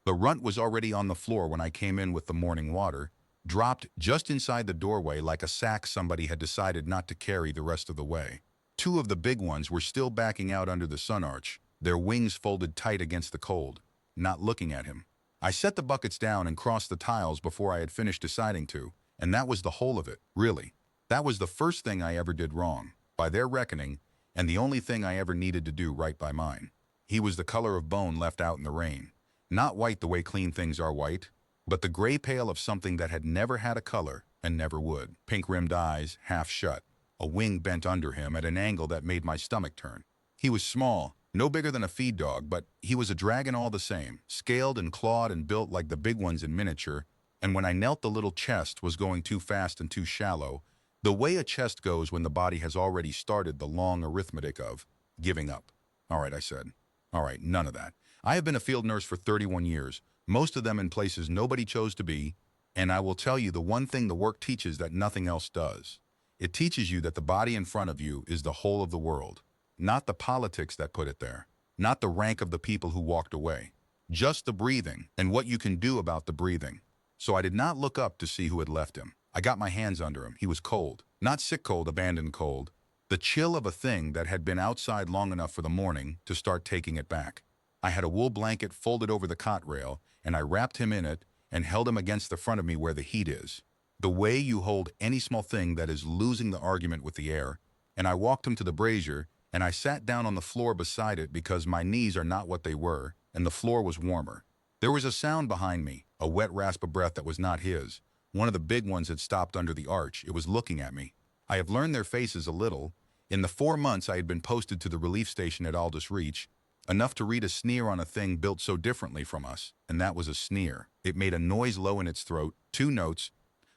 The runt was already on the floor when I came in with the morning water, dropped just inside the doorway like a sack somebody had decided not to carry the rest of the way. Two of the big ones were still backing out under the sun arch, their wings folded tight against the cold, not looking at him. I set the buckets down and crossed the tiles before I had finished deciding to, and that was the whole of it, really. That was the first thing I ever did wrong, by their reckoning, and the only thing I ever needed to do right by mine. He was the color of bone left out in the rain. Not white the way clean things are white, but the gray pale of something that had never had a color and never would. Pink-rimmed eyes, half shut, a wing bent under him at an angle that made my stomach turn. He was small, no bigger than a feed dog, but he was a dragon all the same, scaled and clawed and built like the big ones in miniature, and when I knelt the little chest was going too fast and too shallow, the way a chest goes when the body has already started the long arithmetic of giving up. All right, I said. All right, none of that. I have been a field nurse for 31 years, most of them in places nobody chose to be, and I will tell you the one thing the work teaches that nothing else does. It teaches you that the body in front of you is the whole of the world, not the politics that put it there, not the rank of the people who walked away, just the breathing and what you can do about the breathing. So I did not look up to see who had left him. I got my hands under him. He was cold, not sick cold, abandoned cold, the chill of a thing that had been outside long enough for the morning to start taking it back. I had a wool blanket folded over the cot rail, and I wrapped him in it and held him against the front of me where the heat is. The way you hold any small thing that is losing the argument with the air, and I walked him to the brazier, and I sat down on the floor beside it because my knees are not what they were, and the floor was warmer. There was a sound behind me, a wet rasp of breath that was not his. One of the big ones had stopped under the arch. It was looking at me. I have learned their faces a little. In the 4 months I had been posted to the relief station at Aldous Reach, enough to read a sneer on a thing built so differently from us, and that was a sneer. It made a noise low in its throat, 2 notes,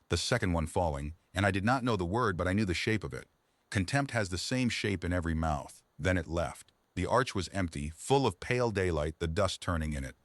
the second one falling, and I did not know the word, but I knew the shape of it. Contempt has the same shape in every mouth. Then it left. The arch was empty, full of pale daylight, the dust turning in it.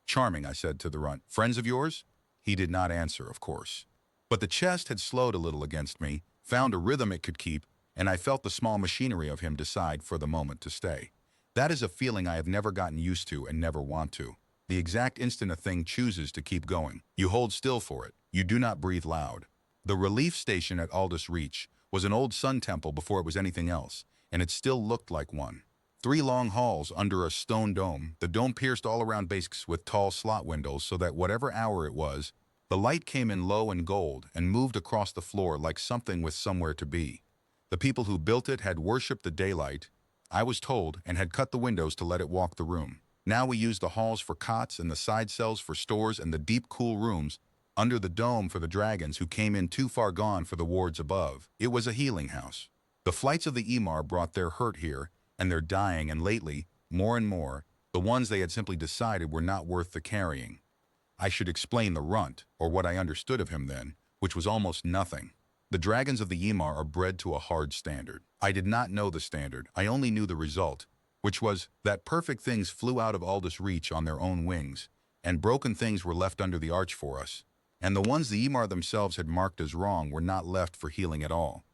Charming, I said to the runt. Friends of yours? He did not answer, of course. But the chest had slowed a little against me, found a rhythm it could keep, and I felt the small machinery of him decide for the moment to stay. That is a feeling I have never gotten used to and never want to. The exact instant a thing chooses to keep going, you hold still for it. You do not breathe loud. The relief station at Aldous Reach was an old sun temple before it was anything else, and it still looked like one. 3 long halls under a stone dome, the dome pierced all around bases with tall slot windows so that whatever hour it was, the light came in low and gold and moved across the floor like something with somewhere to be. The people who built it had worshipped the daylight, I was told, and had cut the windows to let it walk the room. Now we used the halls for cots and the side cells for stores and the deep cool rooms under the dome for the dragons who came in too far gone for the wards above. It was a healing house. The flights of the Emar brought their hurt here, and their dying, and lately, more and more, the ones they had simply decided were not worth the carrying. I should explain the runt, or what I understood of him then, which was almost nothing. The dragons of the Emar are bred to a hard standard. I did not know the standard, I only knew the result, which was that perfect things flew out of Aldous Reach on their own wings, and broken things were left under the arch for us. And the ones the Emar themselves had marked as wrong were not left for healing at all.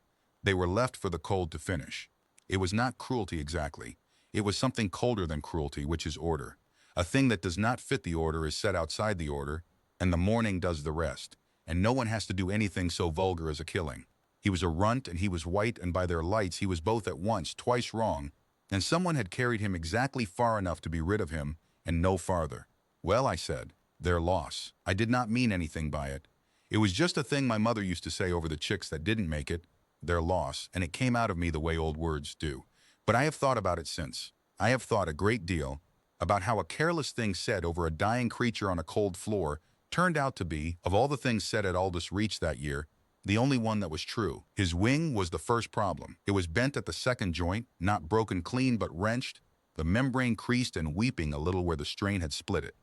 They were left for the cold to finish. It was not cruelty exactly. It was something colder than cruelty, which is order. A thing that does not fit the order is set outside the order, and the morning does the rest, and no one has to do anything so vulgar as a killing. He was a runt, and he was white, and by their lights he was both at once, twice wrong, and someone had carried him exactly far enough to be rid of him, and no farther. Well, I said, their loss. I did not mean anything by it. It was just a thing my mother used to say over the chicks that didn't make it, their loss, and it came out of me the way old words do. But I have thought about it since. I have thought a great deal about how a careless thing said over a dying creature on a cold floor turned out to be, of all the things said at Aldous Reach that year, the only one that was true. His wing was the first problem. It was bent at the second joint, not broken clean but wrenched, the membrane creased and weeping a little where the strain had split it.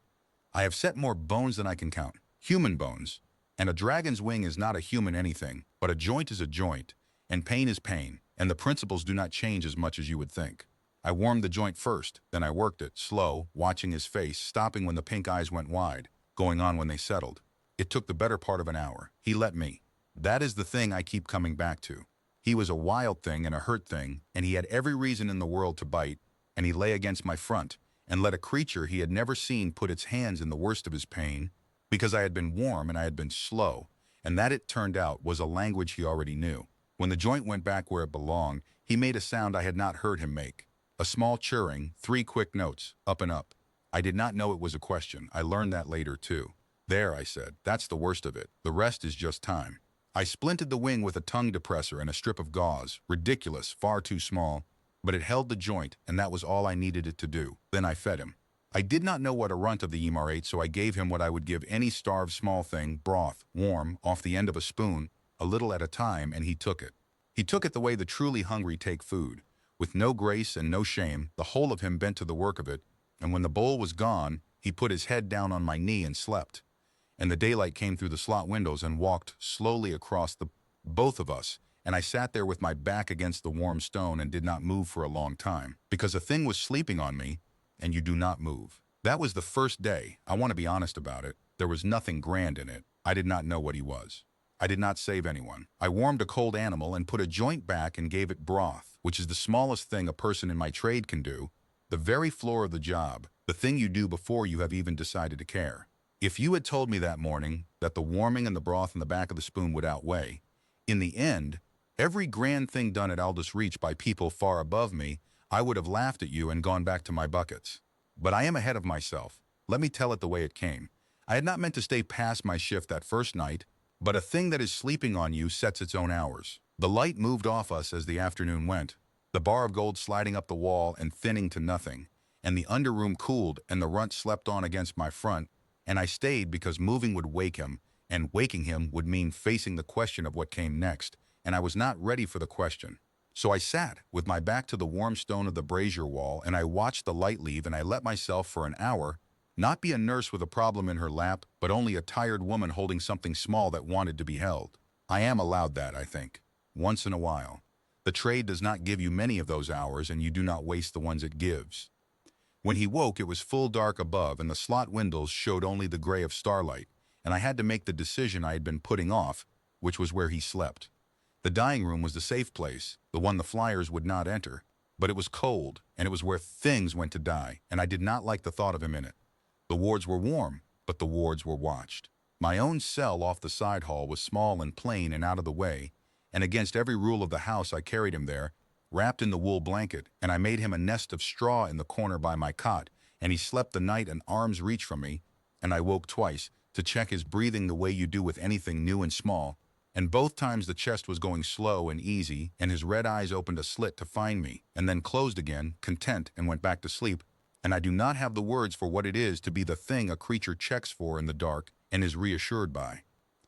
I have set more bones than I can count, human bones, and a dragon's wing is not a human anything, but a joint is a joint, and pain is pain, and the principles do not change as much as you would think. I warmed the joint first, then I worked it, slow, watching his face, stopping when the pink eyes went wide, going on when they settled. It took the better part of an hour. He let me. That is the thing I keep coming back to. He was a wild thing and a hurt thing, and he had every reason in the world to bite, and he lay against my front, and let a creature he had never seen put its hands in the worst of his pain, because I had been warm and I had been slow, and that, it turned out, was a language he already knew. When the joint went back where it belonged, he made a sound I had not heard him make. A small churring, 3 quick notes, up and up. I did not know it was a question. I learned that later, too. There, I said, that's the worst of it. The rest is just time. I splinted the wing with a tongue depressor and a strip of gauze. Ridiculous, far too small. But it held the joint, and that was all I needed it to do. Then I fed him. I did not know what a runt of the Ymar ate, so I gave him what I would give any starved small thing, broth, warm, off the end of a spoon, a little at a time, and he took it. He took it the way the truly hungry take food, with no grace and no shame, the whole of him bent to the work of it, and when the bowl was gone, he put his head down on my knee and slept. And the daylight came through the slot windows and walked slowly across both of us, and I sat there with my back against the warm stone and did not move for a long time, because a thing was sleeping on me, and you do not move. That was the first day. I want to be honest about it. There was nothing grand in it. I did not know what he was. I did not save anyone. I warmed a cold animal and put a joint back and gave it broth, which is the smallest thing a person in my trade can do, the very floor of the job, the thing you do before you have even decided to care. If you had told me that morning that the warming and the broth in the back of the spoon would outweigh, in the end, every grand thing done at Aldous Reach by people far above me, I would have laughed at you and gone back to my buckets. But I am ahead of myself. Let me tell it the way it came. I had not meant to stay past my shift that first night, but a thing that is sleeping on you sets its own hours. The light moved off us as the afternoon went, the bar of gold sliding up the wall and thinning to nothing, and the underroom cooled and the runt slept on against my front, and I stayed because moving would wake him, and waking him would mean facing the question of what came next, and I was not ready for the question. So I sat, with my back to the warm stone of the brazier wall, and I watched the light leave, and I let myself, for an hour, not be a nurse with a problem in her lap, but only a tired woman holding something small that wanted to be held. I am allowed that, I think. Once in a while. The trade does not give you many of those hours, and you do not waste the ones it gives. When he woke, it was full dark above, and the slot windows showed only the gray of starlight, and I had to make the decision I had been putting off, which was where he slept. The dining room was the safe place, the one the flyers would not enter, but it was cold, and it was where things went to die, and I did not like the thought of him in it. The wards were warm, but the wards were watched. My own cell off the side hall was small and plain and out of the way, and against every rule of the house I carried him there, wrapped in the wool blanket, and I made him a nest of straw in the corner by my cot, and he slept the night an arm's reach from me, and I woke twice, to check his breathing the way you do with anything new and small, and both times the chest was going slow and easy, and his red eyes opened a slit to find me, and then closed again, content, and went back to sleep, and I do not have the words for what it is to be the thing a creature checks for in the dark and is reassured by.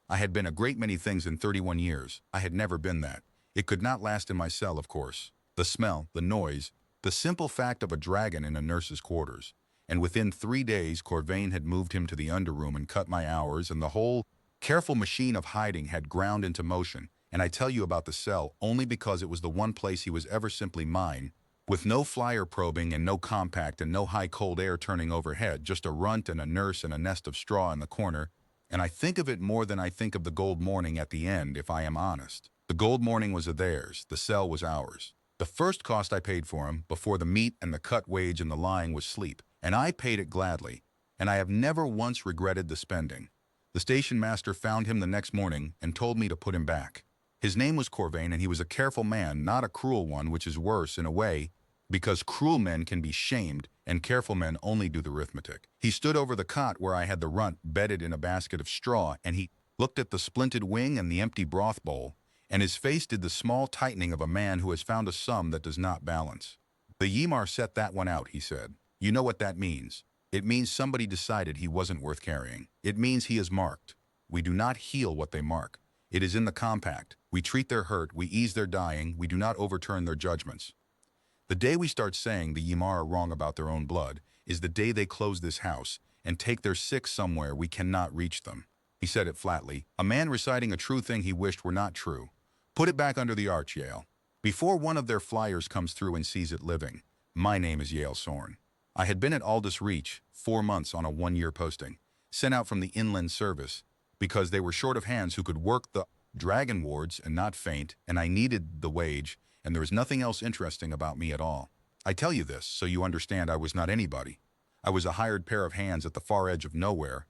I had been a great many things in 31 years. I had never been that. It could not last in my cell, of course. The smell, the noise, the simple fact of a dragon in a nurse's quarters. And within 3 days, Corvain had moved him to the underroom and cut my hours, and the whole careful machine of hiding had ground into motion. And I tell you about the cell only because it was the one place he was ever simply mine, with no flyer probing and no compact and no high cold air turning overhead, just a runt and a nurse and a nest of straw in the corner. And I think of it more than I think of the gold morning at the end, if I am honest. The gold morning was theirs, the cell was ours. The first cost I paid for him, before the meat and the cut wage and the lying, was sleep, and I paid it gladly, and I have never once regretted the spending. The station master found him the next morning and told me to put him back. His name was Corvain, and he was a careful man, not a cruel one, which is worse, in a way, because cruel men can be shamed, and careful men only do the arithmetic. He stood over the cot where I had the runt bedded in a basket of straw, and he looked at the splinted wing and the empty broth bowl, and his face did the small tightening of a man who has found a sum that does not balance. The Ymar set that one out, he said. You know what that means. It means somebody decided he wasn't worth carrying. It means he is marked. We do not heal what they mark. It is in the compact. We treat their hurt, we ease their dying, we do not overturn their judgments. The day we start saying the Ymar are wrong about their own blood is the day they close this house and take their sick somewhere we cannot reach them. He said it flatly, a man reciting a true thing he wished were not true. Put it back under the arch, Yale. Before one of their flyers comes through and sees it living. My name is Yale Sorn. I had been at Aldous Reach 4 months on a 1-year posting, sent out from the inland service, because they were short of hands who could work the dragon wards and not faint, and I needed the wage, and there was nothing else interesting about me at all. I tell you this so you understand I was not anybody. I was a hired pair of hands at the far edge of nowhere,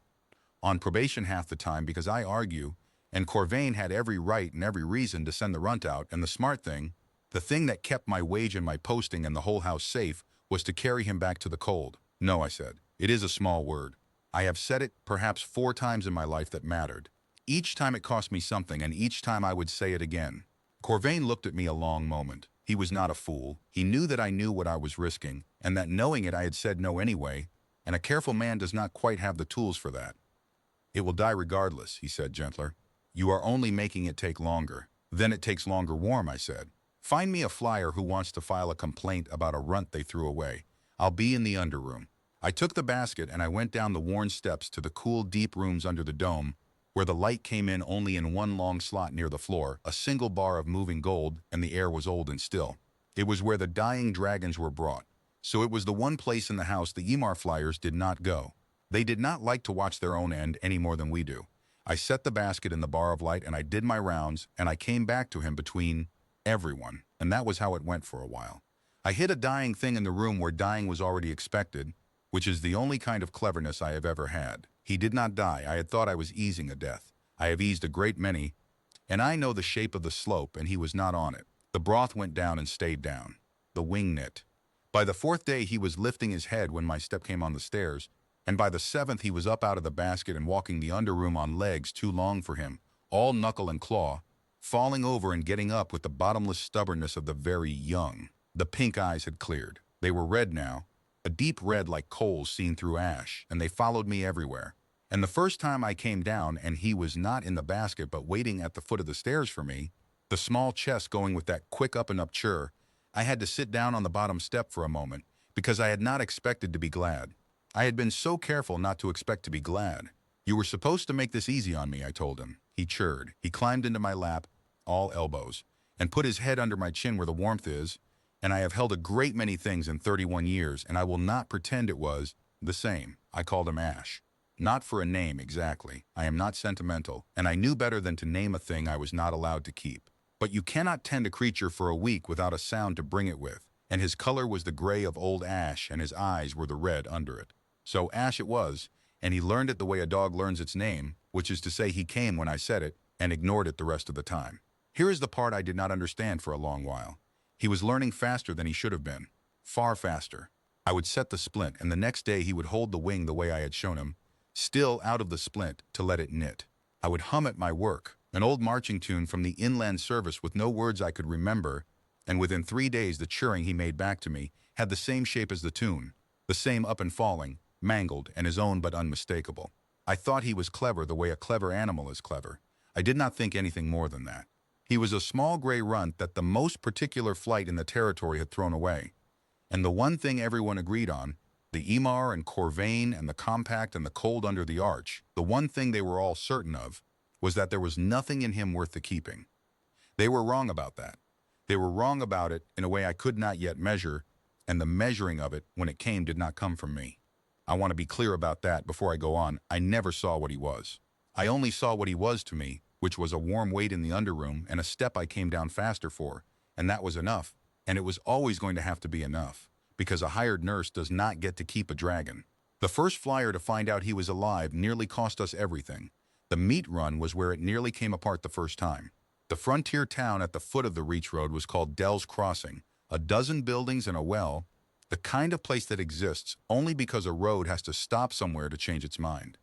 on probation half the time because I argue, and Corvain had every right and every reason to send the runt out, and the smart thing, the thing that kept my wage and my posting and the whole house safe, was to carry him back to the cold. No, I said. It is a small word. I have said it perhaps 4 times in my life that mattered. Each time it cost me something, and each time I would say it again. Corvain looked at me a long moment. He was not a fool. He knew that I knew what I was risking, and that knowing it I had said no anyway, and a careful man does not quite have the tools for that. It will die regardless, he said gentler. You are only making it take longer. Then it takes longer warm, I said. Find me a flyer who wants to file a complaint about a runt they threw away. I'll be in the underroom. I took the basket and I went down the worn steps to the cool, deep rooms under the dome, where the light came in only in one long slot near the floor, a single bar of moving gold, and the air was old and still. It was where the dying dragons were brought. So it was the one place in the house the Emar flyers did not go. They did not like to watch their own end any more than we do. I set the basket in the bar of light and I did my rounds, and I came back to him between everyone, and that was how it went for a while. I hid a dying thing in the room where dying was already expected, which is the only kind of cleverness I have ever had. He did not die. I had thought I was easing a death. I have eased a great many, and I know the shape of the slope, and he was not on it. The broth went down and stayed down. The wing knit. By the 4th day he was lifting his head when my step came on the stairs, and by the 7th he was up out of the basket and walking the underroom on legs too long for him, all knuckle and claw, falling over and getting up with the bottomless stubbornness of the very young. The pink eyes had cleared. They were red now, a deep red like coals seen through ash, and they followed me everywhere. And the first time I came down and he was not in the basket but waiting at the foot of the stairs for me, the small chest going with that quick up and up chur, I had to sit down on the bottom step for a moment because I had not expected to be glad. I had been so careful not to expect to be glad. You were supposed to make this easy on me, I told him. He churred. He climbed into my lap, all elbows, and put his head under my chin where the warmth is, and I have held a great many things in 31 years, and I will not pretend it was the same. I called him Ash. Not for a name, exactly. I am not sentimental, and I knew better than to name a thing I was not allowed to keep. But you cannot tend a creature for a week without a sound to bring it with, and his color was the gray of old ash, and his eyes were the red under it. So Ash it was, and he learned it the way a dog learns its name, which is to say he came when I said it, and ignored it the rest of the time. Here is the part I did not understand for a long while. He was learning faster than he should have been. Far faster. I would set the splint, and the next day he would hold the wing the way I had shown him, still out of the splint, to let it knit. I would hum at my work, an old marching tune from the inland service with no words I could remember, and within 3 days the churring he made back to me had the same shape as the tune, the same up and falling, mangled, and his own but unmistakable. I thought he was clever the way a clever animal is clever. I did not think anything more than that. He was a small gray runt that the most particular flight in the territory had thrown away. And the one thing everyone agreed on, the Emar and Corvain and the compact and the cold under the arch, the one thing they were all certain of, was that there was nothing in him worth the keeping. They were wrong about that. They were wrong about it in a way I could not yet measure, and the measuring of it, when it came, did not come from me. I want to be clear about that before I go on. I never saw what he was. I only saw what he was to me, which was a warm weight in the underroom and a step I came down faster for, and that was enough, and it was always going to have to be enough, because a hired nurse does not get to keep a dragon. The first flyer to find out he was alive nearly cost us everything. The meat run was where it nearly came apart the first time. The frontier town at the foot of the Reach Road was called Dell's Crossing, a dozen buildings and a well, the kind of place that exists only because a road has to stop somewhere to change its mind.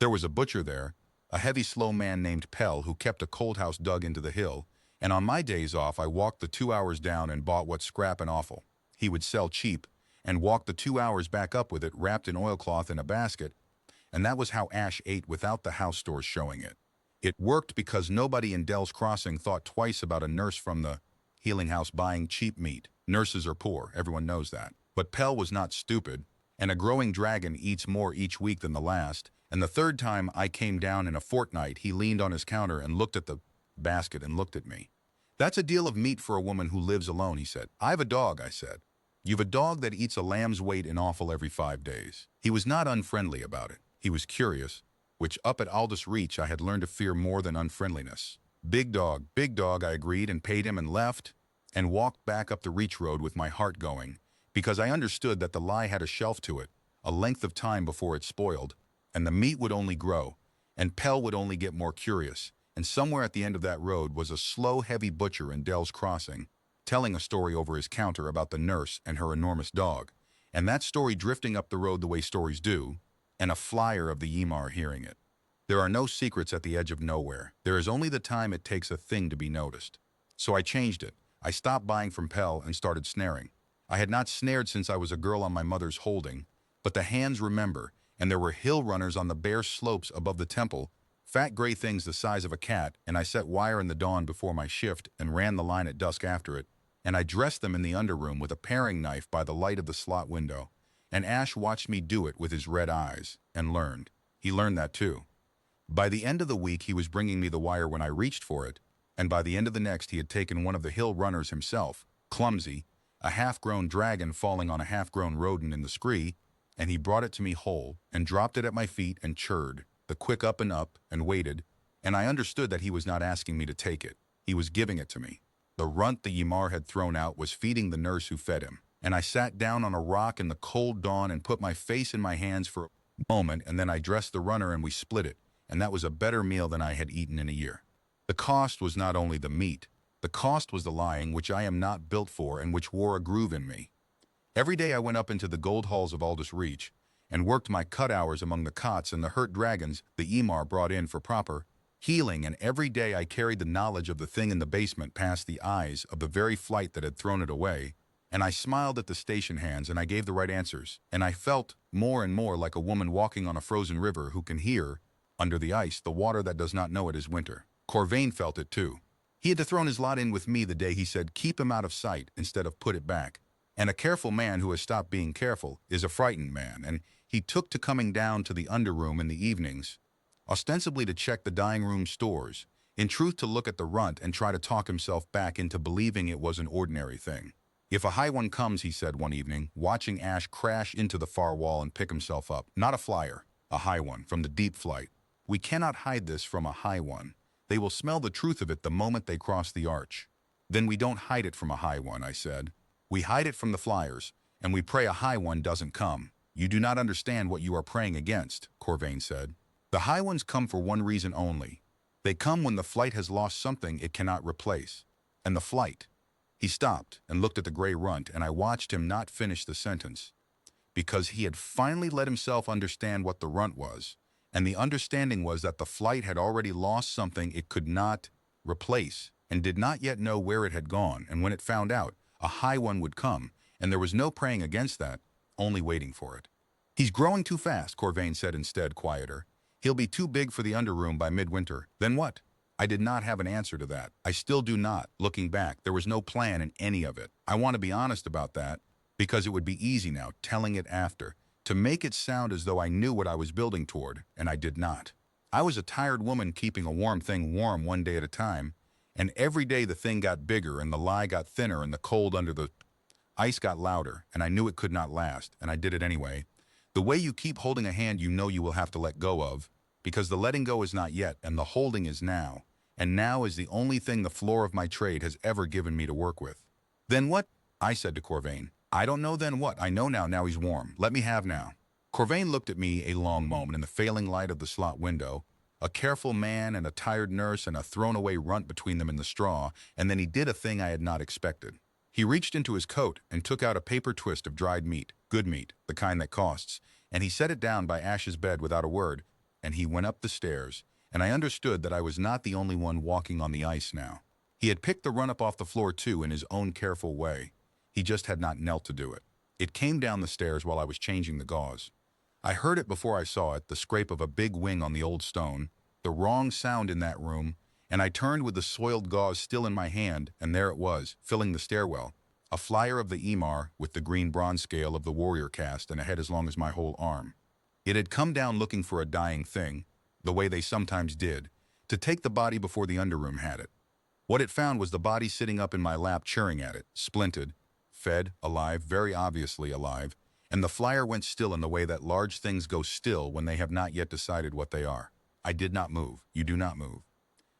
There was a butcher there, a heavy, slow man named Pell who kept a cold house dug into the hill, and on my days off I walked the 2 hours down and bought what scrap and offal he would sell cheap, and walked the 2 hours back up with it wrapped in oilcloth in a basket, and that was how Ash ate without the house stores showing it. It worked because nobody in Dell's Crossing thought twice about a nurse from the healing house buying cheap meat. Nurses are poor, everyone knows that. But Pell was not stupid, and a growing dragon eats more each week than the last, and the third time I came down in a fortnight, he leaned on his counter and looked at the basket and looked at me. That's a deal of meat for a woman who lives alone, he said. I've a dog, I said. You've a dog that eats a lamb's weight in offal every 5 days. He was not unfriendly about it. He was curious, which up at Aldous Reach I had learned to fear more than unfriendliness. Big dog, I agreed and paid him and left, and walked back up the Reach Road with my heart going, because I understood that the lie had a shelf to it, a length of time before it spoiled, and the meat would only grow, and Pell would only get more curious, and somewhere at the end of that road was a slow, heavy butcher in Dell's Crossing, telling a story over his counter about the nurse and her enormous dog, and that story drifting up the road the way stories do, and a flyer of the Ymar hearing it. There are no secrets at the edge of nowhere. There is only the time it takes a thing to be noticed. So I changed it. I stopped buying from Pell and started snaring. I had not snared since I was a girl on my mother's holding, but the hands remember, and there were hill runners on the bare slopes above the temple, fat gray things the size of a cat, and I set wire in the dawn before my shift and ran the line at dusk after it, and I dressed them in the underroom with a paring knife by the light of the slot window, and Ash watched me do it with his red eyes, and learned. He learned that too. By the end of the week, he was bringing me the wire when I reached for it, and by the end of the next, he had taken one of the hill runners himself, clumsy, a half-grown dragon falling on a half-grown rodent in the scree, and he brought it to me whole, and dropped it at my feet and churred, the quick up, and waited, and I understood that he was not asking me to take it. He was giving it to me. The runt the Ymar had thrown out was feeding the nurse who fed him, and I sat down on a rock in the cold dawn and put my face in my hands for a moment, and then I dressed the runner and we split it, and that was a better meal than I had eaten in a year. The cost was not only the meat. The cost was the lying, which I am not built for and which wore a groove in me. Every day I went up into the gold halls of Aldous Reach and worked my cut hours among the cots and the hurt dragons the Ymar brought in for proper healing, and every day I carried the knowledge of the thing in the basement past the eyes of the very flight that had thrown it away, and I smiled at the station hands and I gave the right answers, and I felt more and more like a woman walking on a frozen river who can hear, under the ice, the water that does not know it is winter. Corvain felt it too. He had thrown his lot in with me the day he said keep him out of sight instead of put it back. And a careful man who has stopped being careful is a frightened man, and he took to coming down to the underroom in the evenings, ostensibly to check the dining room stores, in truth to look at the runt and try to talk himself back into believing it was an ordinary thing. If a high one comes, he said one evening, watching Ash crash into the far wall and pick himself up, not a flyer, a high one, from the deep flight. We cannot hide this from a high one. They will smell the truth of it the moment they cross the arch. Then we don't hide it from a high one, I said. We hide it from the flyers, and we pray a high one doesn't come. You do not understand what you are praying against, Corvain said. The high ones come for one reason only. They come when the flight has lost something it cannot replace. And the flight. He stopped and looked at the gray runt, and I watched him not finish the sentence, because he had finally let himself understand what the runt was, and the understanding was that the flight had already lost something it could not replace, and did not yet know where it had gone, and when it found out, a high one would come, and there was no praying against that, only waiting for it. He's growing too fast, Corvain said instead, quieter. He'll be too big for the underroom by midwinter. Then what? I did not have an answer to that. I still do not. Looking back, there was no plan in any of it. I want to be honest about that, because it would be easy now, telling it after, to make it sound as though I knew what I was building toward, and I did not. I was a tired woman keeping a warm thing warm one day at a time, and every day the thing got bigger and the lie got thinner and the cold under the ice got louder, and I knew it could not last, and I did it anyway. The way you keep holding a hand you know you will have to let go of, because the letting go is not yet, and the holding is now, and now is the only thing the floor of my trade has ever given me to work with. Then what? I said to Corvain. I don't know then what. I know now. Now he's warm. Let me have now. Corvain looked at me a long moment in the failing light of the slot window, a careful man and a tired nurse and a thrown-away runt between them in the straw, and then he did a thing I had not expected. He reached into his coat and took out a paper twist of dried meat, good meat, the kind that costs, and he set it down by Ash's bed without a word, and he went up the stairs, and I understood that I was not the only one walking on the ice now. He had picked the run up off the floor too in his own careful way. He just had not knelt to do it. It came down the stairs while I was changing the gauze. I heard it before I saw it, the scrape of a big wing on the old stone, the wrong sound in that room, and I turned with the soiled gauze still in my hand, and there it was, filling the stairwell, a flyer of the Ymar with the green bronze scale of the warrior caste and a head as long as my whole arm. It had come down looking for a dying thing, the way they sometimes did, to take the body before the underroom had it. What it found was the body sitting up in my lap cheering at it, splinted, fed, alive, very obviously alive, and the flyer went still in the way that large things go still when they have not yet decided what they are. I did not move. You do not move.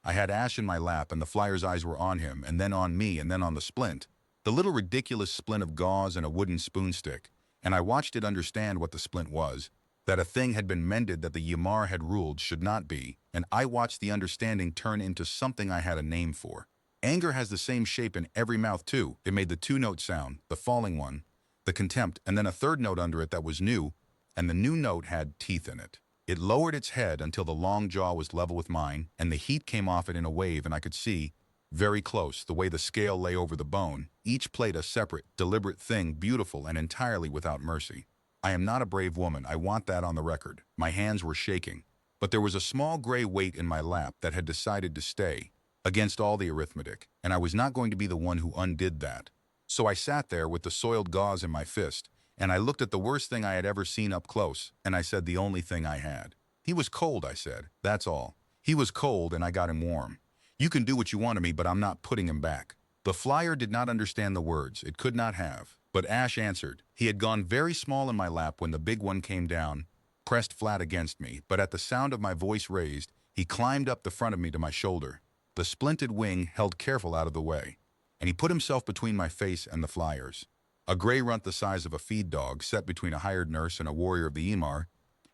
I had Ash in my lap, and the flyer's eyes were on him, and then on me, and then on the splint, the little ridiculous splint of gauze and a wooden spoon stick, and I watched it understand what the splint was, that a thing had been mended that the Ymar had ruled should not be, and I watched the understanding turn into something I had a name for. Anger has the same shape in every mouth too. It made the two-note sound, the falling one, the contempt, and then a third note under it that was new, and the new note had teeth in it. It lowered its head until the long jaw was level with mine, and the heat came off it in a wave, and I could see, very close, the way the scale lay over the bone, each plate a separate, deliberate thing, beautiful and entirely without mercy. I am not a brave woman, I want that on the record. My hands were shaking, but there was a small gray weight in my lap that had decided to stay, against all the arithmetic, and I was not going to be the one who undid that. So I sat there with the soiled gauze in my fist, and I looked at the worst thing I had ever seen up close, and I said the only thing I had. He was cold, I said, that's all. He was cold and I got him warm. You can do what you want to me, but I'm not putting him back. The flyer did not understand the words, it could not have. But Ash answered. He had gone very small in my lap when the big one came down, pressed flat against me, but at the sound of my voice raised, he climbed up the front of me to my shoulder. The splinted wing held careful out of the way, and he put himself between my face and the flyers. A gray runt the size of a feed dog sat between a hired nurse and a warrior of the Ymar,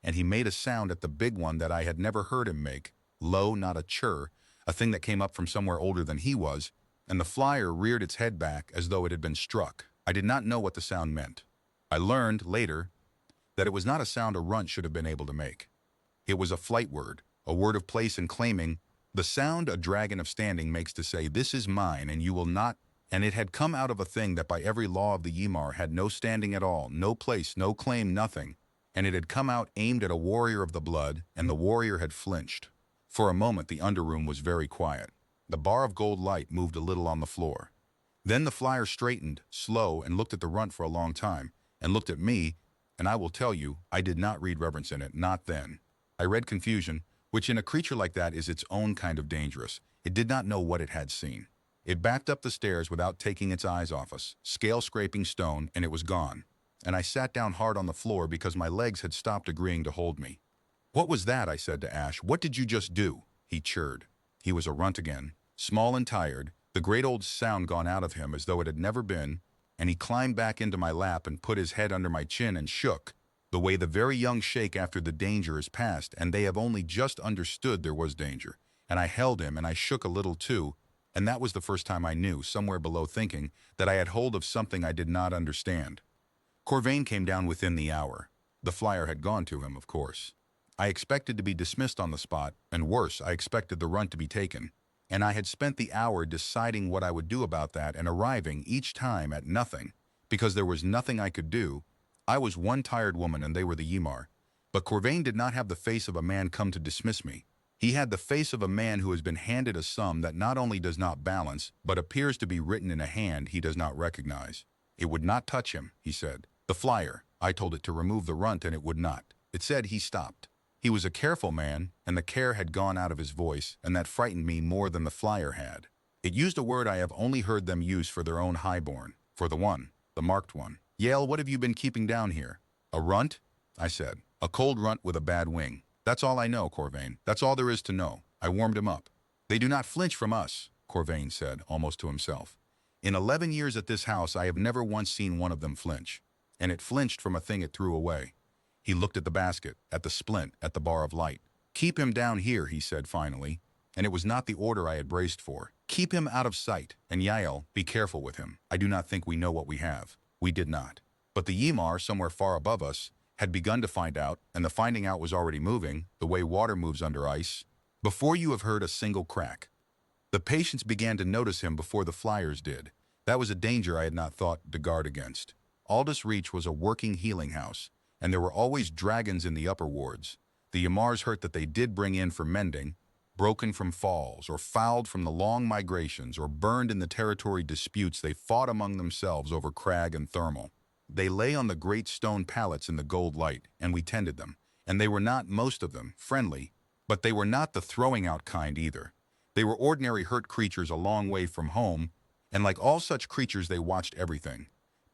and he made a sound at the big one that I had never heard him make, low, not a chirr, a thing that came up from somewhere older than he was, and the flyer reared its head back as though it had been struck. I did not know what the sound meant. I learned, later, that it was not a sound a runt should have been able to make. It was a flight word, a word of place and claiming, the sound a dragon of standing makes to say, this is mine and you will not, and it had come out of a thing that by every law of the Ymar had no standing at all, no place, no claim, nothing, and it had come out aimed at a warrior of the blood, and the warrior had flinched. For a moment the underroom was very quiet. The bar of gold light moved a little on the floor. Then the flyer straightened, slow, and looked at the runt for a long time, and looked at me, and I will tell you, I did not read reverence in it, not then. I read confusion, which in a creature like that is its own kind of dangerous. It did not know what it had seen. It backed up the stairs without taking its eyes off us, scale-scraping stone, and it was gone. And I sat down hard on the floor because my legs had stopped agreeing to hold me. What was that? I said to Ash. What did you just do? He chirred. He was a runt again, small and tired, the great old sound gone out of him as though it had never been, and he climbed back into my lap and put his head under my chin and shook, the way the very young shake after the danger is past, and they have only just understood there was danger. And I held him, and I shook a little too, and that was the first time I knew, somewhere below thinking, that I had hold of something I did not understand. Corvain came down within the hour. The flyer had gone to him, of course. I expected to be dismissed on the spot, and worse, I expected the runt to be taken. And I had spent the hour deciding what I would do about that and arriving each time at nothing, because there was nothing I could do. I was one tired woman and they were the Ymar. But Corvain did not have the face of a man come to dismiss me. He had the face of a man who has been handed a sum that not only does not balance, but appears to be written in a hand he does not recognize. It would not touch him, he said. The flyer, I told it to remove the runt and it would not. It said he stopped. He was a careful man, and the care had gone out of his voice, and that frightened me more than the flyer had. It used a word I have only heard them use for their own highborn, for the one, the marked one. Yale, what have you been keeping down here? A runt? I said. A cold runt with a bad wing. That's all I know, Corvain. That's all there is to know. I warmed him up. They do not flinch from us, Corvain said, almost to himself. In 11 years at this house, I have never once seen one of them flinch. And it flinched from a thing it threw away. He looked at the basket, at the splint, at the bar of light. Keep him down here, he said finally, and it was not the order I had braced for. Keep him out of sight, and Yael, be careful with him. I do not think we know what we have. We did not. But the Ymar, somewhere far above us, had begun to find out, and the finding out was already moving, the way water moves under ice, before you have heard a single crack. The patients began to notice him before the flyers did. That was a danger I had not thought to guard against. Aldous Reach was a working healing house, and there were always dragons in the upper wards. The Ymars hurt that they did bring in for mending, broken from falls, or fouled from the long migrations, or burned in the territory disputes they fought among themselves over crag and thermal. They lay on the great stone pallets in the gold light, and we tended them. And they were not, most of them, friendly, but they were not the throwing-out kind either. They were ordinary hurt creatures a long way from home, and like all such creatures they watched everything.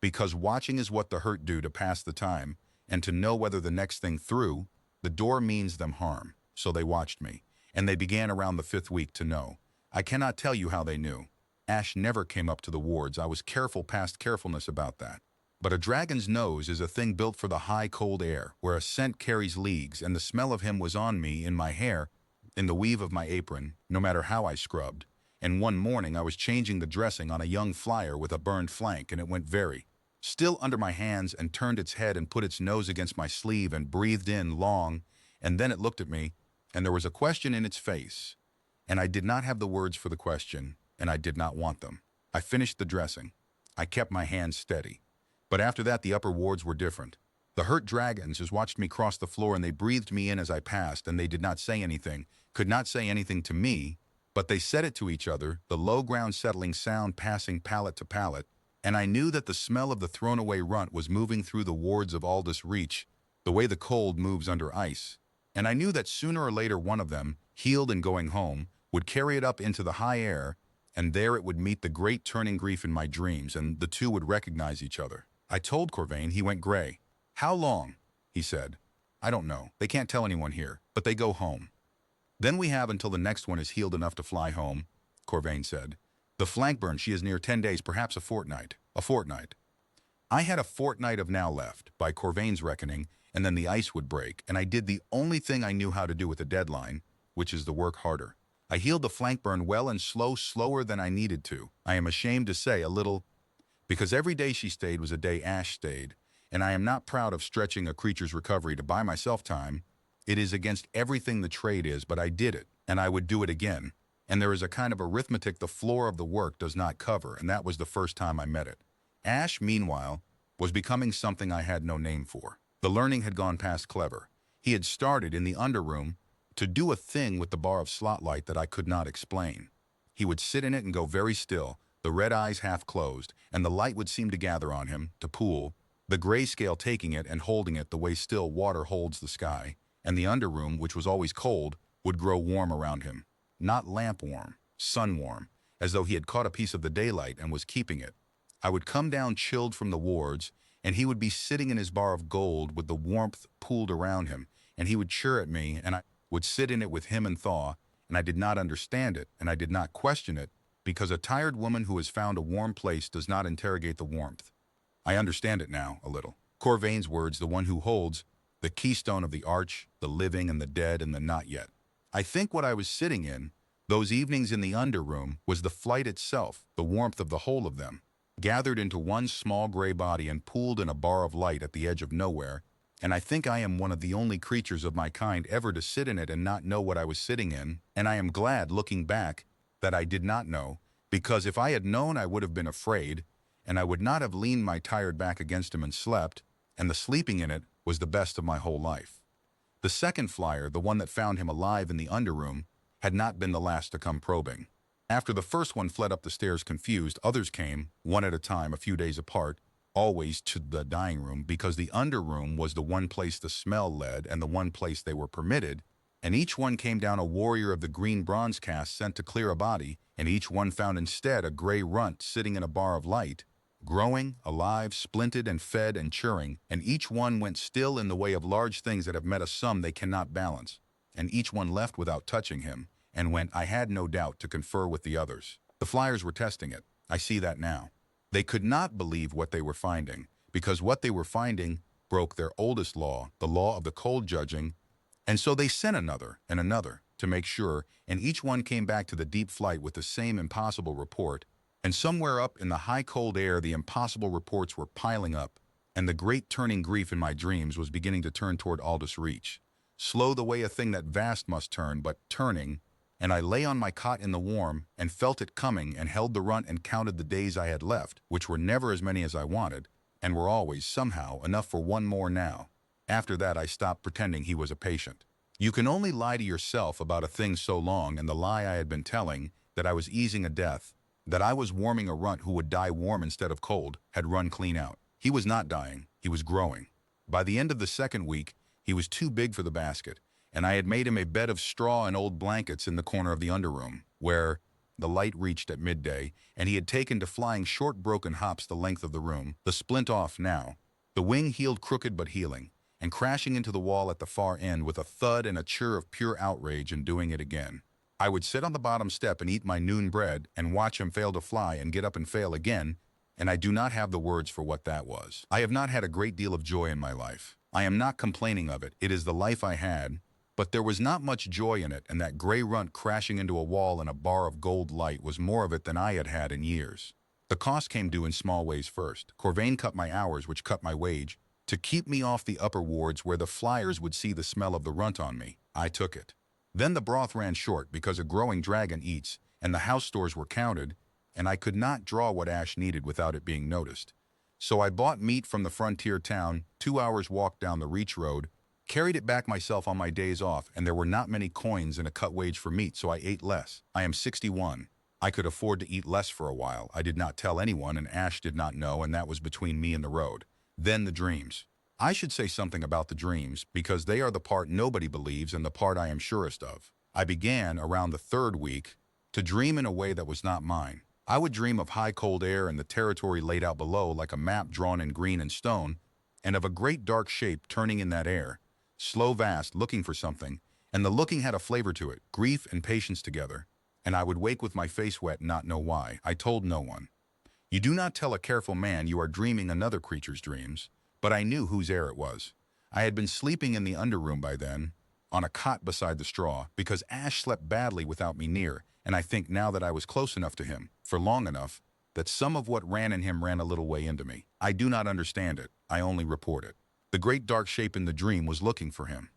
Because watching is what the hurt do to pass the time, and to know whether the next thing through, the door means them harm. So they watched me, and they began around the 5th week to know. I cannot tell you how they knew. Ash never came up to the wards. I was careful past carefulness about that. But a dragon's nose is a thing built for the high, cold air, where a scent carries leagues, and the smell of him was on me, in my hair, in the weave of my apron, no matter how I scrubbed. And one morning I was changing the dressing on a young flyer with a burned flank, and it went very still under my hands and turned its head and put its nose against my sleeve and breathed in long, and then it looked at me, and there was a question in its face, and I did not have the words for the question, and I did not want them. I finished the dressing. I kept my hands steady. But after that, the upper wards were different. The hurt dragons just watched me cross the floor, and they breathed me in as I passed, and they did not say anything, could not say anything to me, but they said it to each other, the low ground settling sound passing pallet to pallet, and I knew that the smell of the thrown-away runt was moving through the wards of Aldous Reach, the way the cold moves under ice. And I knew that sooner or later one of them, healed and going home, would carry it up into the high air, and there it would meet the great turning grief in my dreams, and the two would recognize each other. I told Corvain. He went gray. "How long?" he said. "I don't know. They can't tell anyone here, but they go home." "Then we have until the next one is healed enough to fly home," Corvain said. "The flank burn, she is near 10 days, perhaps a fortnight." A fortnight. I had a fortnight of now left, by Corvain's reckoning, and then the ice would break, and I did the only thing I knew how to do with a deadline, which is to work harder. I healed the flank burn well and slower than I needed to. I am ashamed to say a little, because every day she stayed was a day Ash stayed, and I am not proud of stretching a creature's recovery to buy myself time. It is against everything the trade is, but I did it, and I would do it again. And there is a kind of arithmetic the floor of the work does not cover, and that was the first time I met it. Ash, meanwhile, was becoming something I had no name for. The learning had gone past clever. He had started in the underroom to do a thing with the bar of slot light that I could not explain. He would sit in it and go very still, the red eyes half closed, and the light would seem to gather on him, to pool, the grayscale taking it and holding it the way still water holds the sky, and the underroom, which was always cold, would grow warm around him. Not lamp warm, sun warm, as though he had caught a piece of the daylight and was keeping it. I would come down chilled from the wards, and he would be sitting in his bar of gold with the warmth pooled around him, and he would chirr at me, and I would sit in it with him and thaw, and I did not understand it, and I did not question it, because a tired woman who has found a warm place does not interrogate the warmth. I understand it now, a little. Corvain's words, the one who holds the keystone of the arch, the living and the dead and the not yet. I think what I was sitting in, those evenings in the underroom, was the flight itself, the warmth of the whole of them, gathered into one small gray body and pooled in a bar of light at the edge of nowhere, and I think I am one of the only creatures of my kind ever to sit in it and not know what I was sitting in, and I am glad, looking back, that I did not know, because if I had known I would have been afraid, and I would not have leaned my tired back against him and slept, and the sleeping in it was the best of my whole life. The second flyer, the one that found him alive in the underroom, had not been the last to come probing. After the first one fled up the stairs confused, others came, one at a time, a few days apart, always to the dining room, because the underroom was the one place the smell led and the one place they were permitted, and each one came down a warrior of the green bronze caste sent to clear a body, and each one found instead a gray runt sitting in a bar of light, growing, alive, splinted and fed and churring, and each one went still in the way of large things that have met a sum they cannot balance, and each one left without touching him, and went, I had no doubt, to confer with the others. The flyers were testing it. I see that now. They could not believe what they were finding, because what they were finding broke their oldest law, the law of the cold judging, and so they sent another and another to make sure, and each one came back to the deep flight with the same impossible report, and somewhere up in the high cold air the impossible reports were piling up, and the great turning grief in my dreams was beginning to turn toward Aldous Reach. Slow the way a thing that vast must turn, but turning, and I lay on my cot in the warm, and felt it coming, and held the runt and counted the days I had left, which were never as many as I wanted, and were always, somehow, enough for one more now. After that I stopped pretending he was a patient. You can only lie to yourself about a thing so long, and the lie I had been telling, that I was easing a death, that I was warming a runt who would die warm instead of cold, had run clean out. He was not dying, he was growing. By the end of the second week, he was too big for the basket, and I had made him a bed of straw and old blankets in the corner of the underroom, where the light reached at midday, and he had taken to flying short broken hops the length of the room, the splint off now, the wing healed crooked but healing, and crashing into the wall at the far end with a thud and a chirr of pure outrage, and doing it again. I would sit on the bottom step and eat my noon bread and watch him fail to fly and get up and fail again, and I do not have the words for what that was. I have not had a great deal of joy in my life. I am not complaining of it. It is the life I had, but there was not much joy in it, and that gray runt crashing into a wall in a bar of gold light was more of it than I had had in years. The cost came due in small ways first. Corvain cut my hours, which cut my wage, to keep me off the upper wards where the flyers would see the smell of the runt on me. I took it. Then the broth ran short because a growing dragon eats, and the house stores were counted, and I could not draw what Ash needed without it being noticed. So I bought meat from the frontier town, 2 hours walk down the Reach Road, carried it back myself on my days off, and there were not many coins in a cut wage for meat, so I ate less. I am 61. I could afford to eat less for a while. I did not tell anyone, and Ash did not know, and that was between me and the road. Then the dreams. I should say something about the dreams, because they are the part nobody believes and the part I am surest of. I began, around the 3rd week, to dream in a way that was not mine. I would dream of high cold air and the territory laid out below like a map drawn in green and stone, and of a great dark shape turning in that air, slow vast, looking for something, and the looking had a flavor to it, grief and patience together, and I would wake with my face wet and not know why. I told no one. You do not tell a careful man you are dreaming another creature's dreams, but I knew whose air it was. I had been sleeping in the underroom by then, on a cot beside the straw, because Ash slept badly without me near, and I think now that I was close enough to him, for long enough, that some of what ran in him ran a little way into me. I do not understand it, I only report it. The great dark shape in the dream was looking for him.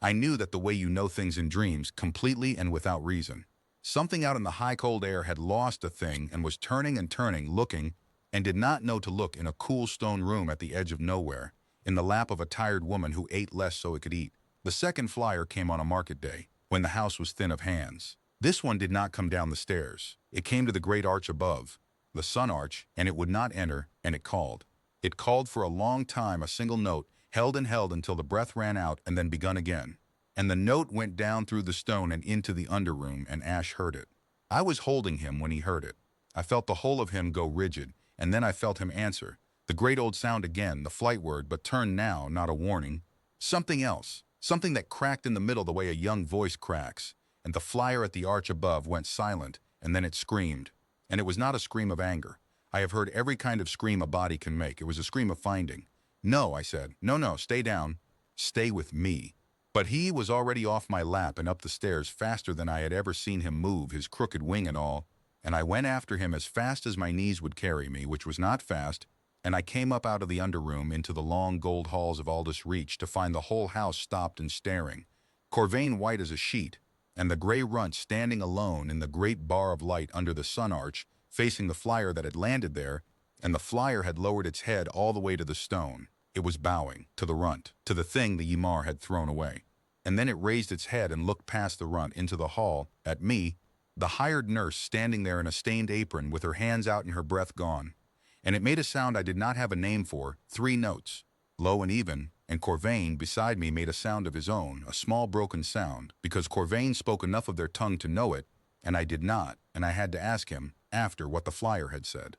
I knew that the way you know things in dreams, completely and without reason. Something out in the high cold air had lost a thing and was turning and turning, looking, and did not know to look in a cool stone room at the edge of nowhere, in the lap of a tired woman who ate less so it could eat. The second flyer came on a market day, when the house was thin of hands. This one did not come down the stairs. It came to the great arch above, the sun arch, and it would not enter, and it called. It called for a long time, a single note, held and held until the breath ran out and then begun again. And the note went down through the stone and into the underroom, and Ash heard it. I was holding him when he heard it. I felt the whole of him go rigid, and then I felt him answer. The great old sound again, the flight word, but turned now, not a warning. Something else. Something that cracked in the middle the way a young voice cracks. And the flyer at the arch above went silent, and then it screamed. And it was not a scream of anger. I have heard every kind of scream a body can make. It was a scream of finding. No, I said. No, no, stay down. Stay with me. But he was already off my lap and up the stairs faster than I had ever seen him move, his crooked wing and all, and I went after him as fast as my knees would carry me, which was not fast, and I came up out of the underroom into the long gold halls of Aldous Reach to find the whole house stopped and staring, Corvain white as a sheet, and the gray runt standing alone in the great bar of light under the sun arch, facing the flyer that had landed there, and the flyer had lowered its head all the way to the stone. It was bowing to the runt, to the thing the Ymar had thrown away. And then it raised its head and looked past the runt into the hall, at me, the hired nurse standing there in a stained apron with her hands out and her breath gone. And it made a sound I did not have a name for, 3 notes, low and even, and Corvain beside me made a sound of his own, a small broken sound, because Corvain spoke enough of their tongue to know it, and I did not, and I had to ask him, after, what the flyer had said.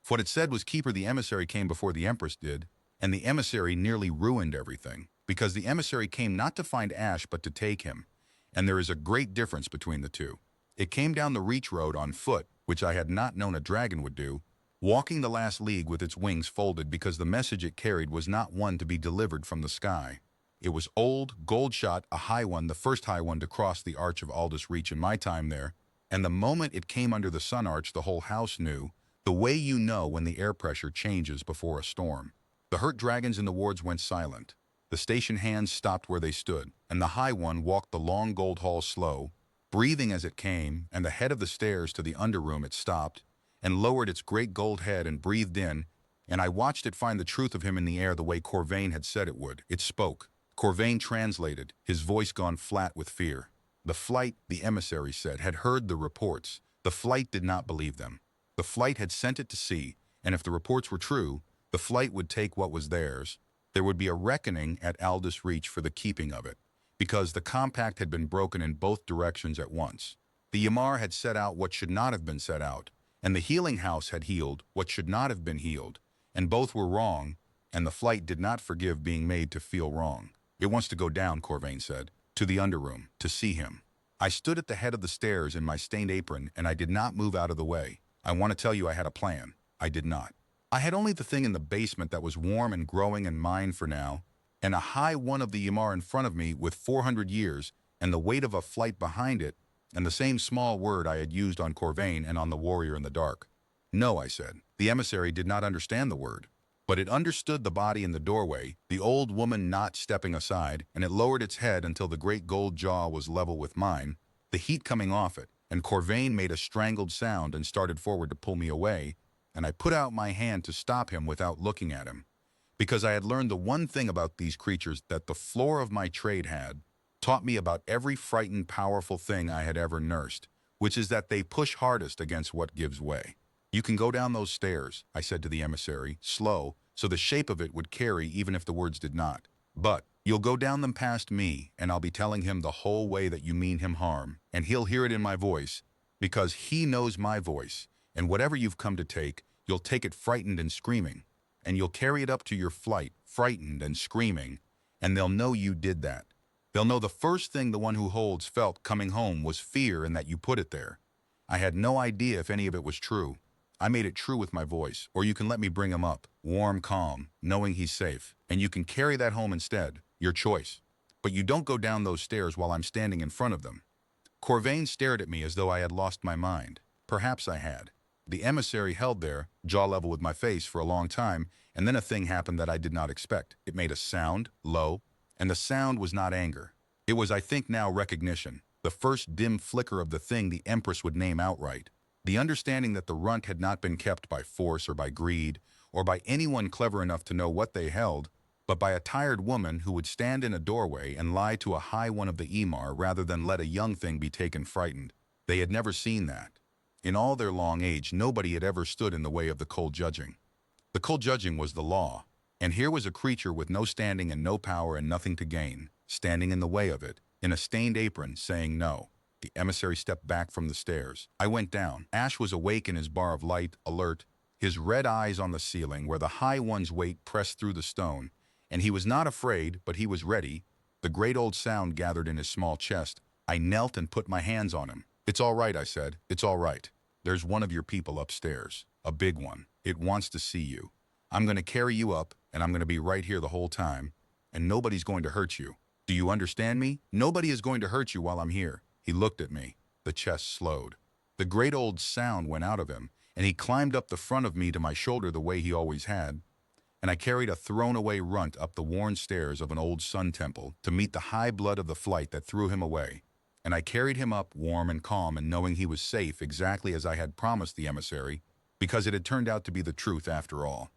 What it said was Keeper the emissary came before the Empress did, and the emissary nearly ruined everything, because the emissary came not to find Ash but to take him, and there is a great difference between the two. It came down the Reach Road on foot, which I had not known a dragon would do, walking the last league with its wings folded because the message it carried was not one to be delivered from the sky. It was old, gold-shot, a high one, the first high one to cross the arch of Aldous Reach in my time there, and the moment it came under the sun arch the whole house knew, the way you know when the air pressure changes before a storm. The hurt dragons in the wards went silent. The station hands stopped where they stood, and the high one walked the long gold hall slow, breathing as it came, and the head of the stairs to the underroom it stopped, and lowered its great gold head and breathed in, and I watched it find the truth of him in the air the way Corvain had said it would. It spoke. Corvain translated, his voice gone flat with fear. The flight, the emissary said, had heard the reports. The flight did not believe them. The flight had sent it to sea, and if the reports were true, the flight would take what was theirs. There would be a reckoning at Aldous Reach for the keeping of it, because the compact had been broken in both directions at once. The Ymar had set out what should not have been set out, and the healing house had healed what should not have been healed, and both were wrong, and the flight did not forgive being made to feel wrong. It wants to go down, Corvain said, to the underroom, to see him. I stood at the head of the stairs in my stained apron, and I did not move out of the way. I want to tell you I had a plan. I did not. I had only the thing in the basement that was warm and growing and mine for now, and a high one of the Ymar in front of me with 400 years and the weight of a flight behind it, and the same small word I had used on Corvain and on the warrior in the dark. No, I said. The emissary did not understand the word, but it understood the body in the doorway, the old woman not stepping aside, and it lowered its head until the great gold jaw was level with mine, the heat coming off it, and Corvain made a strangled sound and started forward to pull me away, and I put out my hand to stop him without looking at him, because I had learned the one thing about these creatures that the floor of my trade had taught me about every frightened, powerful thing I had ever nursed, which is that they push hardest against what gives way. You can go down those stairs, I said to the emissary, slow, so the shape of it would carry even if the words did not. But you'll go down them past me, and I'll be telling him the whole way that you mean him harm, and he'll hear it in my voice, because he knows my voice, and whatever you've come to take, you'll take it frightened and screaming, and you'll carry it up to your flight, frightened and screaming, and they'll know you did that. They'll know the first thing the one who holds felt coming home was fear and that you put it there. I had no idea if any of it was true. I made it true with my voice, or you can let me bring him up, warm, calm, knowing he's safe, and you can carry that home instead, your choice. But you don't go down those stairs while I'm standing in front of them. Corvain stared at me as though I had lost my mind. Perhaps I had. The emissary held there, jaw level with my face, for a long time, and then a thing happened that I did not expect. It made a sound, low, and the sound was not anger. It was, I think now, recognition, the first dim flicker of the thing the Empress would name outright. The understanding that the runt had not been kept by force or by greed, or by anyone clever enough to know what they held, but by a tired woman who would stand in a doorway and lie to a high one of the Ymar rather than let a young thing be taken frightened. They had never seen that. In all their long age, nobody had ever stood in the way of the cold judging. The cold judging was the law, and here was a creature with no standing and no power and nothing to gain, standing in the way of it, in a stained apron, saying no. The emissary stepped back from the stairs. I went down. Ash was awake in his bar of light, alert, his red eyes on the ceiling where the high one's weight pressed through the stone, and he was not afraid, but he was ready. The great old sound gathered in his small chest. I knelt and put my hands on him. It's all right, I said. It's all right. There's one of your people upstairs, a big one. It wants to see you. I'm going to carry you up, and I'm going to be right here the whole time, and nobody's going to hurt you. Do you understand me? Nobody is going to hurt you while I'm here. He looked at me. The chest slowed. The great old sound went out of him, and he climbed up the front of me to my shoulder the way he always had, and I carried a thrown-away runt up the worn stairs of an old sun temple to meet the high blood of the flight that threw him away. And I carried him up warm and calm and knowing he was safe exactly as I had promised the emissary, because it had turned out to be the truth after all.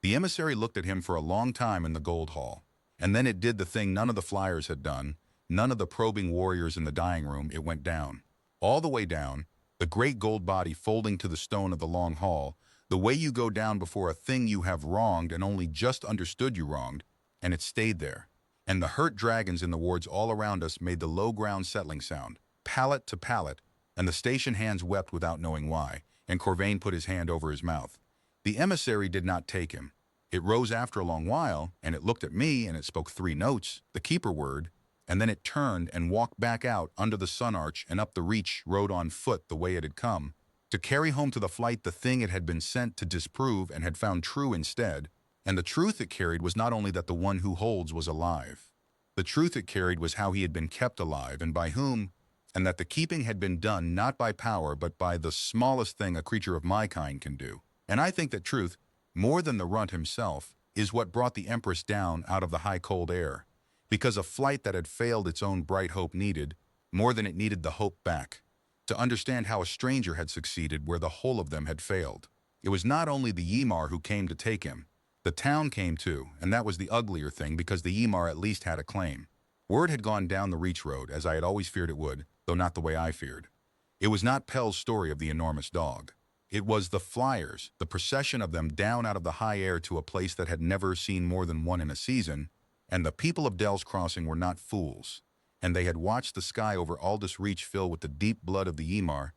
The emissary looked at him for a long time in the gold hall, and then it did the thing none of the flyers had done, none of the probing warriors in the dying room. It went down. All the way down, the great gold body folding to the stone of the long hall, the way you go down before a thing you have wronged and only just understood you wronged, and it stayed there. And the hurt dragons in the wards all around us made the low ground settling sound, pallet to pallet, and the station hands wept without knowing why, and Corvain put his hand over his mouth. The emissary did not take him. It rose after a long while, and it looked at me, and it spoke 3 notes, the keeper word, and then it turned and walked back out under the sun arch and up the reach, rode on foot the way it had come, to carry home to the flight the thing it had been sent to disprove and had found true instead. And the truth it carried was not only that the one who holds was alive. The truth it carried was how he had been kept alive and by whom, and that the keeping had been done not by power but by the smallest thing a creature of my kind can do. And I think that truth, more than the runt himself, is what brought the Empress down out of the high cold air, because a flight that had failed its own bright hope needed, more than it needed the hope back, to understand how a stranger had succeeded where the whole of them had failed. It was not only the Ymar who came to take him. The town came too, and that was the uglier thing because the Ymar at least had a claim. Word had gone down the Reach Road, as I had always feared it would, though not the way I feared. It was not Pell's story of the enormous dog. It was the flyers, the procession of them down out of the high air to a place that had never seen more than one in a season, and the people of Dell's Crossing were not fools, and they had watched the sky over Aldous Reach fill with the deep blood of the Ymar,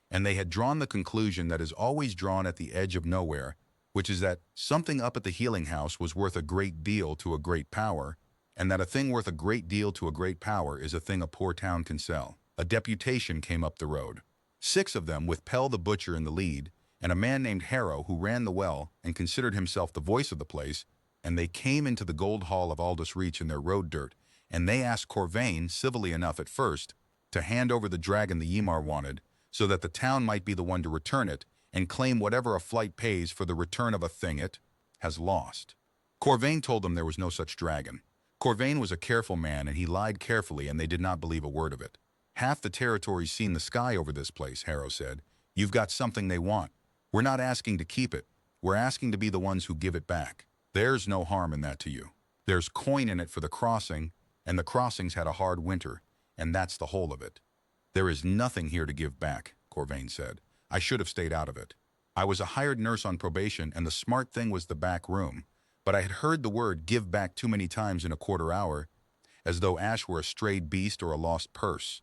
and they had drawn the conclusion that is always drawn at the edge of nowhere, which is that something up at the healing house was worth a great deal to a great power, and that a thing worth a great deal to a great power is a thing a poor town can sell. A deputation came up the road. 6 of them, with Pell the butcher in the lead, and a man named Harrow who ran the well and considered himself the voice of the place, and they came into the gold hall of Aldous Reach in their road dirt, and they asked Corvain, civilly enough at first, to hand over the dragon the Ymar wanted, so that the town might be the one to return it and claim whatever a flight pays for the return of a thing it has lost. Corvain told them there was no such dragon. Corvain was a careful man, and he lied carefully, and they did not believe a word of it. Half the territory's seen the sky over this place, Harrow said. You've got something they want. We're not asking to keep it. We're asking to be the ones who give it back. There's no harm in that to you. There's coin in it for the crossing, and the crossing's had a hard winter, and that's the whole of it. There is nothing here to give back, Corvain said. I should have stayed out of it. I was a hired nurse on probation, and the smart thing was the back room. But I had heard the word give back too many times in a quarter hour, as though Ash were a strayed beast or a lost purse.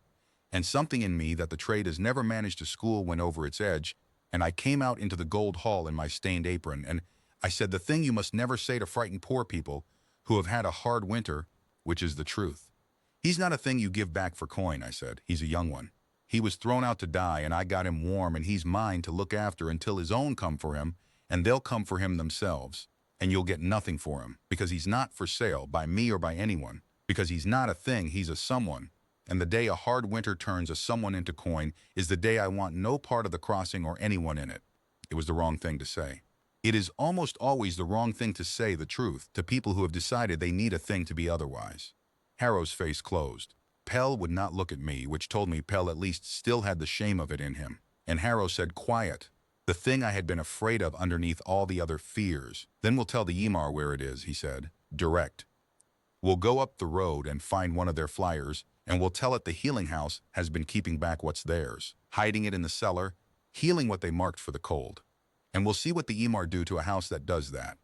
And something in me that the trade has never managed to school went over its edge, and I came out into the gold hall in my stained apron, and I said the thing you must never say to frighten poor people who have had a hard winter, which is the truth. He's not a thing you give back for coin, I said. He's a young one. He was thrown out to die, and I got him warm, and he's mine to look after until his own come for him, and they'll come for him themselves. And you'll get nothing for him, because he's not for sale by me or by anyone, because he's not a thing, he's a someone. And the day a hard winter turns a someone into coin is the day I want no part of the crossing or anyone in it. It was the wrong thing to say. It is almost always the wrong thing to say the truth to people who have decided they need a thing to be otherwise. Harrow's face closed. Pell would not look at me, which told me Pell at least still had the shame of it in him. And Harrow said, quiet. The thing I had been afraid of underneath all the other fears. Then we'll tell the Ymar where it is, he said. Direct. We'll go up the road and find one of their flyers, and we'll tell it the healing house has been keeping back what's theirs, hiding it in the cellar, healing what they marked for the cold. And we'll see what the Ymar do to a house that does that.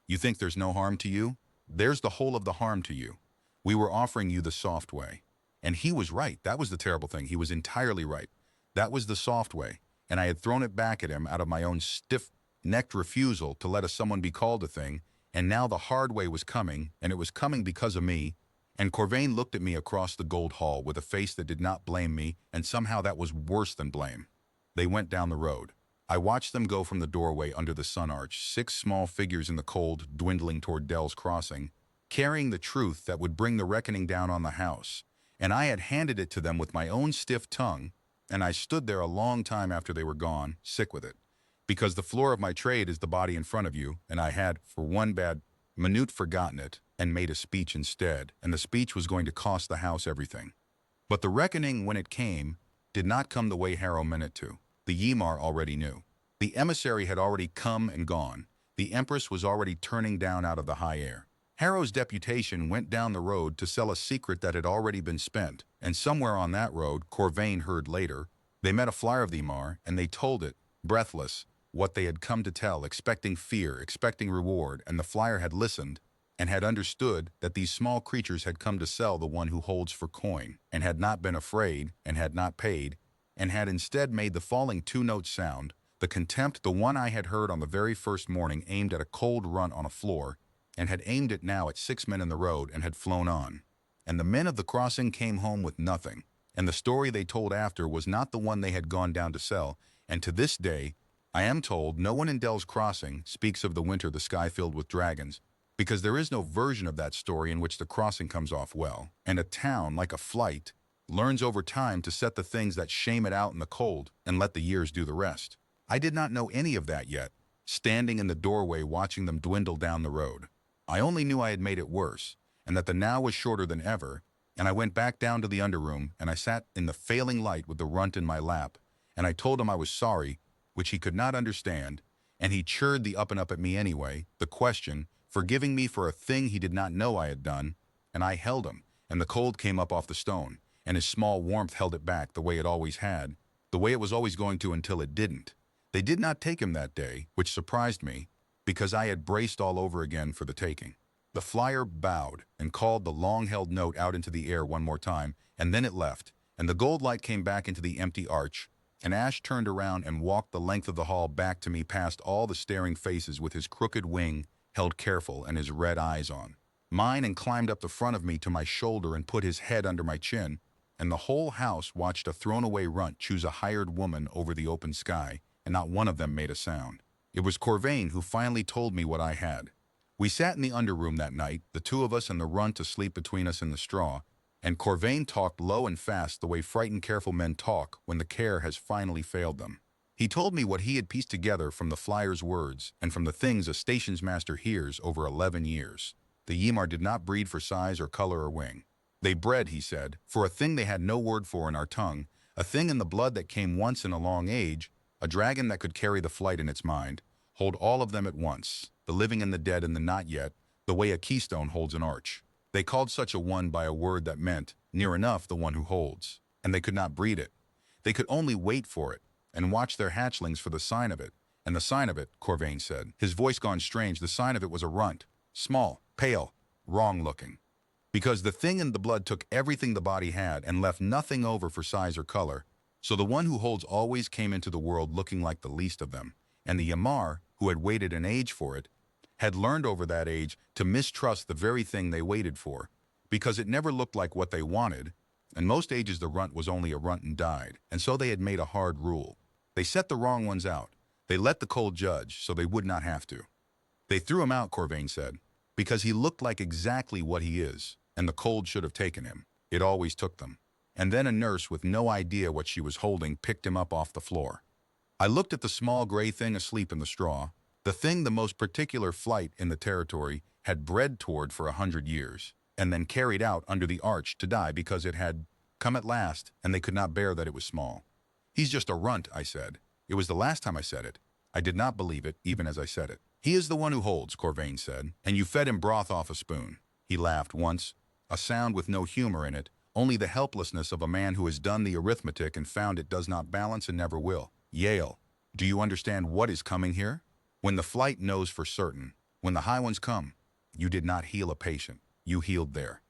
You think there's no harm to you? There's the whole of the harm to you. We were offering you the soft way. And he was right. That was the terrible thing. He was entirely right. That was the soft way. And I had thrown it back at him out of my own stiff-necked refusal to let someone be called a thing, and now the hard way was coming, and it was coming because of me, and Corvain looked at me across the gold hall with a face that did not blame me, and somehow that was worse than blame. They went down the road. I watched them go from the doorway under the sun arch, 6 small figures in the cold, dwindling toward Dell's Crossing, carrying the truth that would bring the reckoning down on the house, and I had handed it to them with my own stiff tongue, and I stood there a long time after they were gone, sick with it. Because the floor of my trade is the body in front of you, and I had, for one bad minute, forgotten it, and made a speech instead, and the speech was going to cost the house everything. But the reckoning, when it came, did not come the way Harrow meant it to. The Ymar already knew. The emissary had already come and gone. The Empress was already turning down out of the high air. Harrow's deputation went down the road to sell a secret that had already been spent, and somewhere on that road, Corvain heard later, they met a flyer of the Ymar, and they told it, breathless, what they had come to tell, expecting fear, expecting reward, and the flyer had listened, and had understood that these small creatures had come to sell the one who holds for coin, and had not been afraid, and had not paid, and had instead made the falling 2-note sound, the contempt the one I had heard on the very first morning aimed at a cold runt on a floor, and had aimed it now at 6 men in the road and had flown on. And the men of the crossing came home with nothing, and the story they told after was not the one they had gone down to sell, and to this day, I am told no one in Dell's Crossing speaks of the winter the sky filled with dragons, because there is no version of that story in which the crossing comes off well, and a town, like a flight, learns over time to set the things that shame it out in the cold and let the years do the rest. I did not know any of that yet, standing in the doorway watching them dwindle down the road. I only knew I had made it worse, and that the now was shorter than ever, and I went back down to the underroom, and I sat in the failing light with the runt in my lap, and I told him I was sorry, which he could not understand, and he chirred the up and up at me anyway, the question, forgiving me for a thing he did not know I had done, and I held him, and the cold came up off the stone, and his small warmth held it back the way it always had, the way it was always going to until it didn't. They did not take him that day, which surprised me, because I had braced all over again for the taking. The flyer bowed and called the long-held note out into the air one more time, and then it left, and the gold light came back into the empty arch, and Ash turned around and walked the length of the hall back to me past all the staring faces with his crooked wing held careful and his red eyes on mine, and climbed up the front of me to my shoulder and put his head under my chin, and the whole house watched a thrown-away runt choose a hired woman over the open sky, and not one of them made a sound. It was Corvain who finally told me what I had. We sat in the underroom that night, the two of us and the runt asleep between us in the straw, and Corvain talked low and fast the way frightened, careful men talk when the care has finally failed them. He told me what he had pieced together from the flyer's words and from the things a station's master hears over 11 years. The Ymir did not breed for size or color or wing. They bred, he said, for a thing they had no word for in our tongue, a thing in the blood that came once in a long age, a dragon that could carry the flight in its mind, hold all of them at once, the living and the dead and the not yet, the way a keystone holds an arch. They called such a one by a word that meant, near enough, the one who holds. And they could not breed it. They could only wait for it, and watch their hatchlings for the sign of it. And the sign of it, Corvain said, his voice gone strange, the sign of it was a runt, small, pale, wrong-looking. Because the thing in the blood took everything the body had and left nothing over for size or color, so the one who holds always came into the world looking like the least of them. And the Ymir, who had waited an age for it, had learned over that age to mistrust the very thing they waited for, because it never looked like what they wanted, and most ages the runt was only a runt and died, and so they had made a hard rule. They set the wrong ones out. They let the cold judge, so they would not have to. They threw him out, Corvain said, because he looked like exactly what he is, and the cold should have taken him. It always took them. And then a nurse with no idea what she was holding picked him up off the floor. I looked at the small gray thing asleep in the straw, the thing the most particular flight in the territory had bred toward for 100 years, and then carried out under the arch to die because it had come at last, and they could not bear that it was small. He's just a runt, I said. It was the last time I said it. I did not believe it, even as I said it. He is the one who holds, Corvain said, and you fed him broth off a spoon. He laughed once, a sound with no humor in it, only the helplessness of a man who has done the arithmetic and found it does not balance and never will. Yale, do you understand what is coming here? When the flight knows for certain, when the high ones come, you did not heal a patient. You healed there.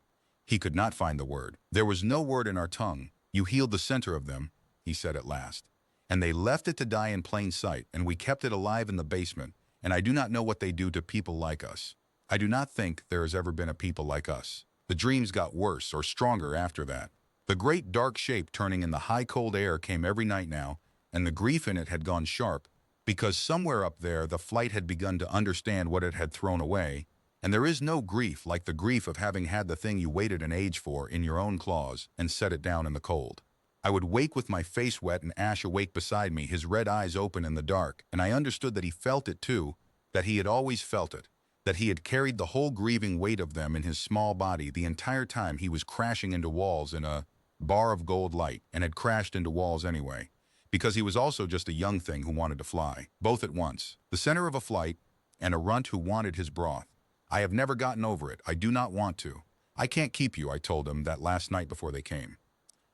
He could not find the word. There was no word in our tongue. You healed the center of them, he said at last. And they left it to die in plain sight, and we kept it alive in the basement, and I do not know what they do to people like us. I do not think there has ever been a people like us. The dreams got worse or stronger after that. The great dark shape turning in the high cold air came every night now, and the grief in it had gone sharp, because somewhere up there the flight had begun to understand what it had thrown away, and there is no grief like the grief of having had the thing you waited an age for in your own claws and set it down in the cold. I would wake with my face wet and Ash awake beside me, his red eyes open in the dark, and I understood that he felt it too, that he had always felt it, that he had carried the whole grieving weight of them in his small body the entire time he was crashing into walls in a bar of gold light, and had crashed into walls anyway, because he was also just a young thing who wanted to fly, both at once, the center of a flight, and a runt who wanted his broth. I have never gotten over it. I do not want to. I can't keep you, I told him that last night before they came.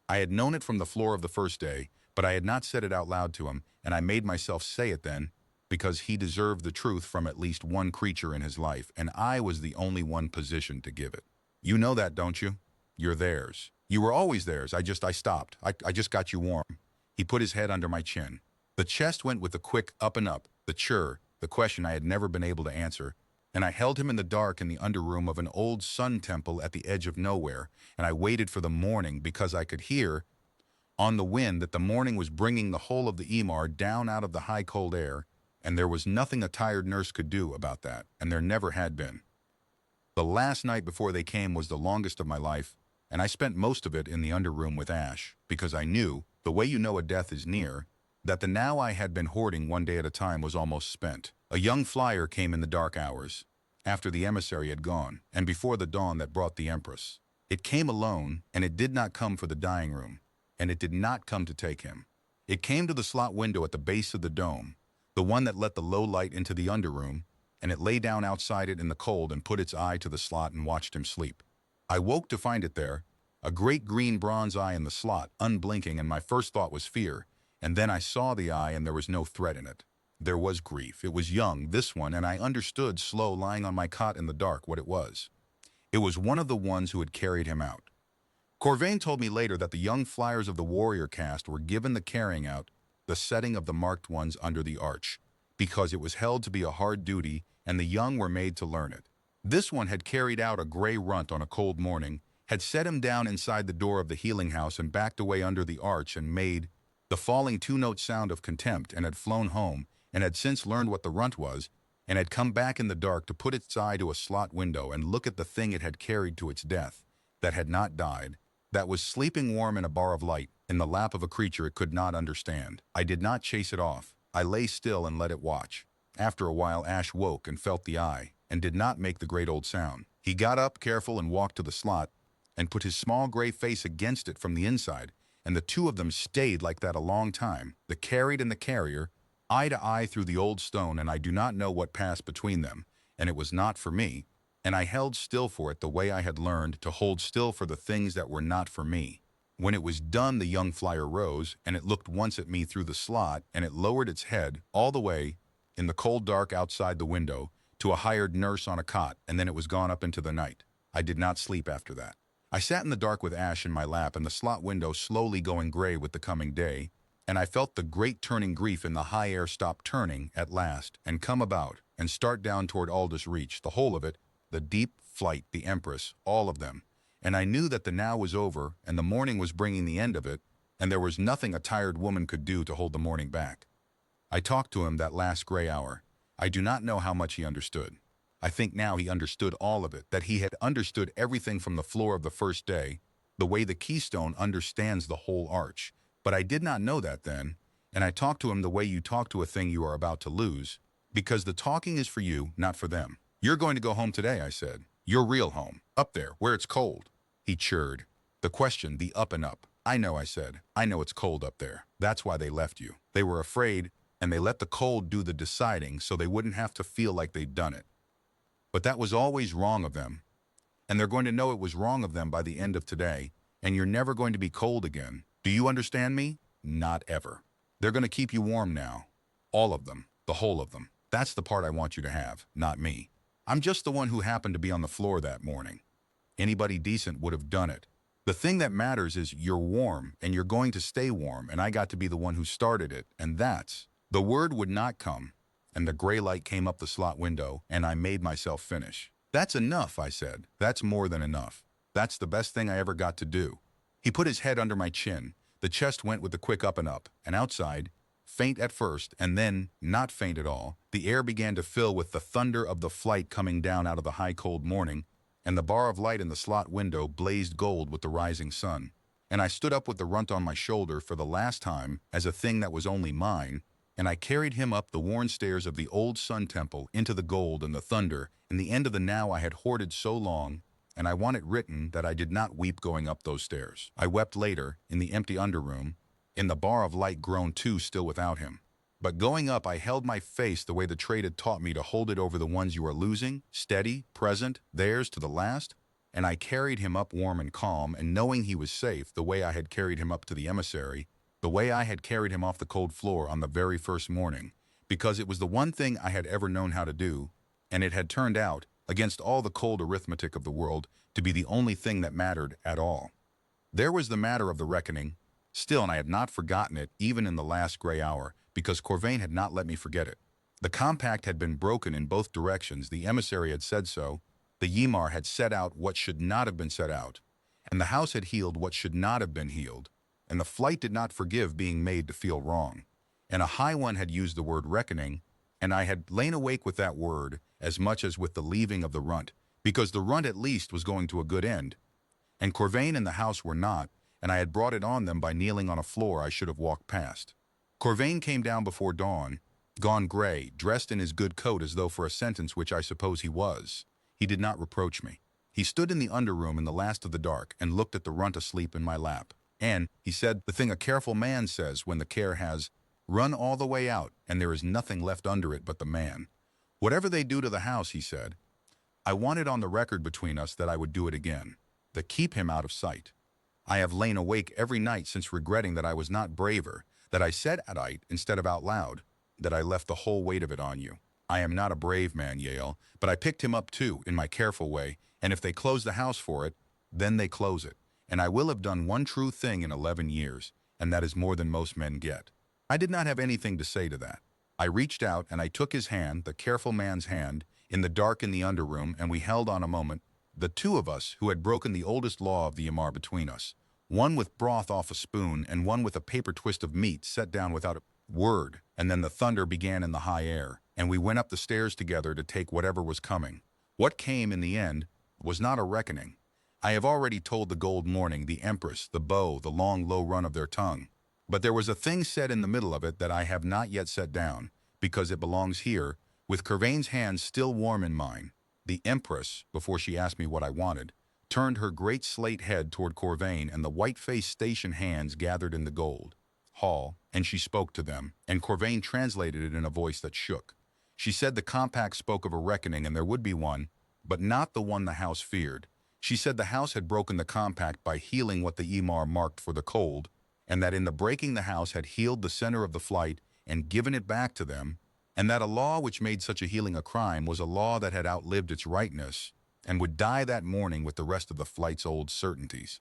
I had known it from the floor of the first day, but I had not said it out loud to him, and I made myself say it then, because he deserved the truth from at least one creature in his life, and I was the only one positioned to give it. You know that, don't you? You're theirs. You were always theirs. I stopped. I just got you warm. He put his head under my chin. The chest went with a quick up and up, the chur, the question I had never been able to answer, and I held him in the dark in the underroom of an old sun temple at the edge of nowhere, and I waited for the morning because I could hear on the wind that the morning was bringing the whole of the Ymir down out of the high cold air, and there was nothing a tired nurse could do about that, and there never had been. The last night before they came was the longest of my life, and I spent most of it in the underroom with Ash, because I knew, the way you know a death is near, that the now I had been hoarding one day at a time was almost spent. A young flyer came in the dark hours, after the emissary had gone, and before the dawn that brought the Empress. It came alone, and it did not come for the dying room, and it did not come to take him. It came to the slot window at the base of the dome, the one that let the low light into the underroom, and it lay down outside it in the cold and put its eye to the slot and watched him sleep. I woke to find it there, a great green bronze eye in the slot, unblinking, and my first thought was fear, and then I saw the eye and there was no threat in it. There was grief. It was young, this one, and I understood, slow, lying on my cot in the dark, what it was. It was one of the ones who had carried him out. Corvain told me later that the young flyers of the warrior caste were given the carrying out, the setting of the marked ones under the arch, because it was held to be a hard duty, and the young were made to learn it. This one had carried out a gray runt on a cold morning, had set him down inside the door of the healing house and backed away under the arch and made The falling two-note sound of contempt, and had flown home, and had since learned what the runt was, and had come back in the dark to put its eye to a slot window and look at the thing it had carried to its death, that had not died, that was sleeping warm in a bar of light, in the lap of a creature it could not understand. I did not chase it off. I lay still and let it watch. After a while Ash woke and felt the eye, and did not make the great old sound. He got up, careful, and walked to the slot, and put his small gray face against it from the inside, and the two of them stayed like that a long time, the carried and the carrier, eye to eye through the old stone, and I do not know what passed between them, and it was not for me, and I held still for it the way I had learned to hold still for the things that were not for me. When it was done, the young flyer rose, and it looked once at me through the slot, and it lowered its head all the way, in the cold dark outside the window, to a hired nurse on a cot, and then it was gone up into the night. I did not sleep after that. I sat in the dark with Ash in my lap and the slot window slowly going gray with the coming day, and I felt the great turning grief in the high air stop turning at last and come about and start down toward Aldous Reach, the whole of it, the deep flight, the Empress, all of them. And I knew that the now was over and the morning was bringing the end of it, and there was nothing a tired woman could do to hold the morning back. I talked to him that last gray hour. I do not know how much he understood. I think now he understood all of it, that he had understood everything from the floor of the first day, the way the keystone understands the whole arch. But I did not know that then, and I talked to him the way you talk to a thing you are about to lose, because the talking is for you, not for them. You're going to go home today, I said. Your real home, up there, where it's cold. He chirred. The question, the up and up. I know, I said. I know it's cold up there. That's why they left you. They were afraid, and they let the cold do the deciding so they wouldn't have to feel like they'd done it. But that was always wrong of them, and they're going to know it was wrong of them by the end of today, and you're never going to be cold again. Do you understand me? Not ever. They're going to keep you warm now. All of them. The whole of them. That's the part I want you to have, not me. I'm just the one who happened to be on the floor that morning. Anybody decent would have done it. The thing that matters is you're warm, and you're going to stay warm, and I got to be the one who started it, and that's... The word would not come, and the gray light came up the slot window, and I made myself finish. That's enough, I said. That's more than enough. That's the best thing I ever got to do. He put his head under my chin. The chest went with the quick up, and outside, faint at first, and then not faint at all, the air began to fill with the thunder of the flight coming down out of the high cold morning, and the bar of light in the slot window blazed gold with the rising sun. And I stood up with the runt on my shoulder for the last time as a thing that was only mine, and I carried him up the worn stairs of the old sun temple into the gold and the thunder and the end of the now I had hoarded so long, and I want it written that I did not weep going up those stairs. I wept later, in the empty underroom, in the bar of light grown too still without him. But going up I held my face the way the trade had taught me to hold it over the ones you are losing, steady, present, theirs to the last, and I carried him up warm and calm, and knowing he was safe, the way I had carried him up to the emissary, the way I had carried him off the cold floor on the very first morning, because it was the one thing I had ever known how to do, and it had turned out, against all the cold arithmetic of the world, to be the only thing that mattered at all. There was the matter of the reckoning, still, and I had not forgotten it even in the last gray hour, because Corvain had not let me forget it. The compact had been broken in both directions, the emissary had said so, the Ymir had set out what should not have been set out, and the house had healed what should not have been healed, and the flight did not forgive being made to feel wrong. And a high one had used the word reckoning, and I had lain awake with that word as much as with the leaving of the runt, because the runt at least was going to a good end, and Corvain and the house were not, and I had brought it on them by kneeling on a floor I should have walked past. Corvain came down before dawn, gone gray, dressed in his good coat as though for a sentence which I suppose he was. He did not reproach me. He stood in the underroom in the last of the dark and looked at the runt asleep in my lap. And, he said, the thing a careful man says when the care has run all the way out and there is nothing left under it but the man. Whatever they do to the house, he said, I want it on the record between us that I would do it again. To keep him out of sight. I have lain awake every night since regretting that I was not braver, that I said at it instead of out loud, that I left the whole weight of it on you. I am not a brave man, Yale, but I picked him up too, in my careful way, and if they close the house for it, then they close it. And I will have done one true thing in 11 years, and that is more than most men get. I did not have anything to say to that. I reached out and I took his hand, the careful man's hand, in the dark in the underroom, and we held on a moment, the two of us who had broken the oldest law of the Ymir between us, one with broth off a spoon and one with a paper twist of meat set down without a word, and then the thunder began in the high air, and we went up the stairs together to take whatever was coming. What came in the end was not a reckoning. I have already told the gold morning, the empress, the bow, the long low run of their tongue. But there was a thing said in the middle of it that I have not yet set down, because it belongs here, with Curvain's hands still warm in mine. The empress, before she asked me what I wanted, turned her great slate head toward Corvain, and the white-faced station hands gathered in the gold hall, and she spoke to them, and Corvain translated it in a voice that shook. She said the compact spoke of a reckoning, and there would be one, but not the one the house feared. She said the house had broken the compact by healing what the Emar marked for the cold, and that in the breaking the house had healed the center of the flight and given it back to them, and that a law which made such a healing a crime was a law that had outlived its rightness and would die that morning with the rest of the flight's old certainties.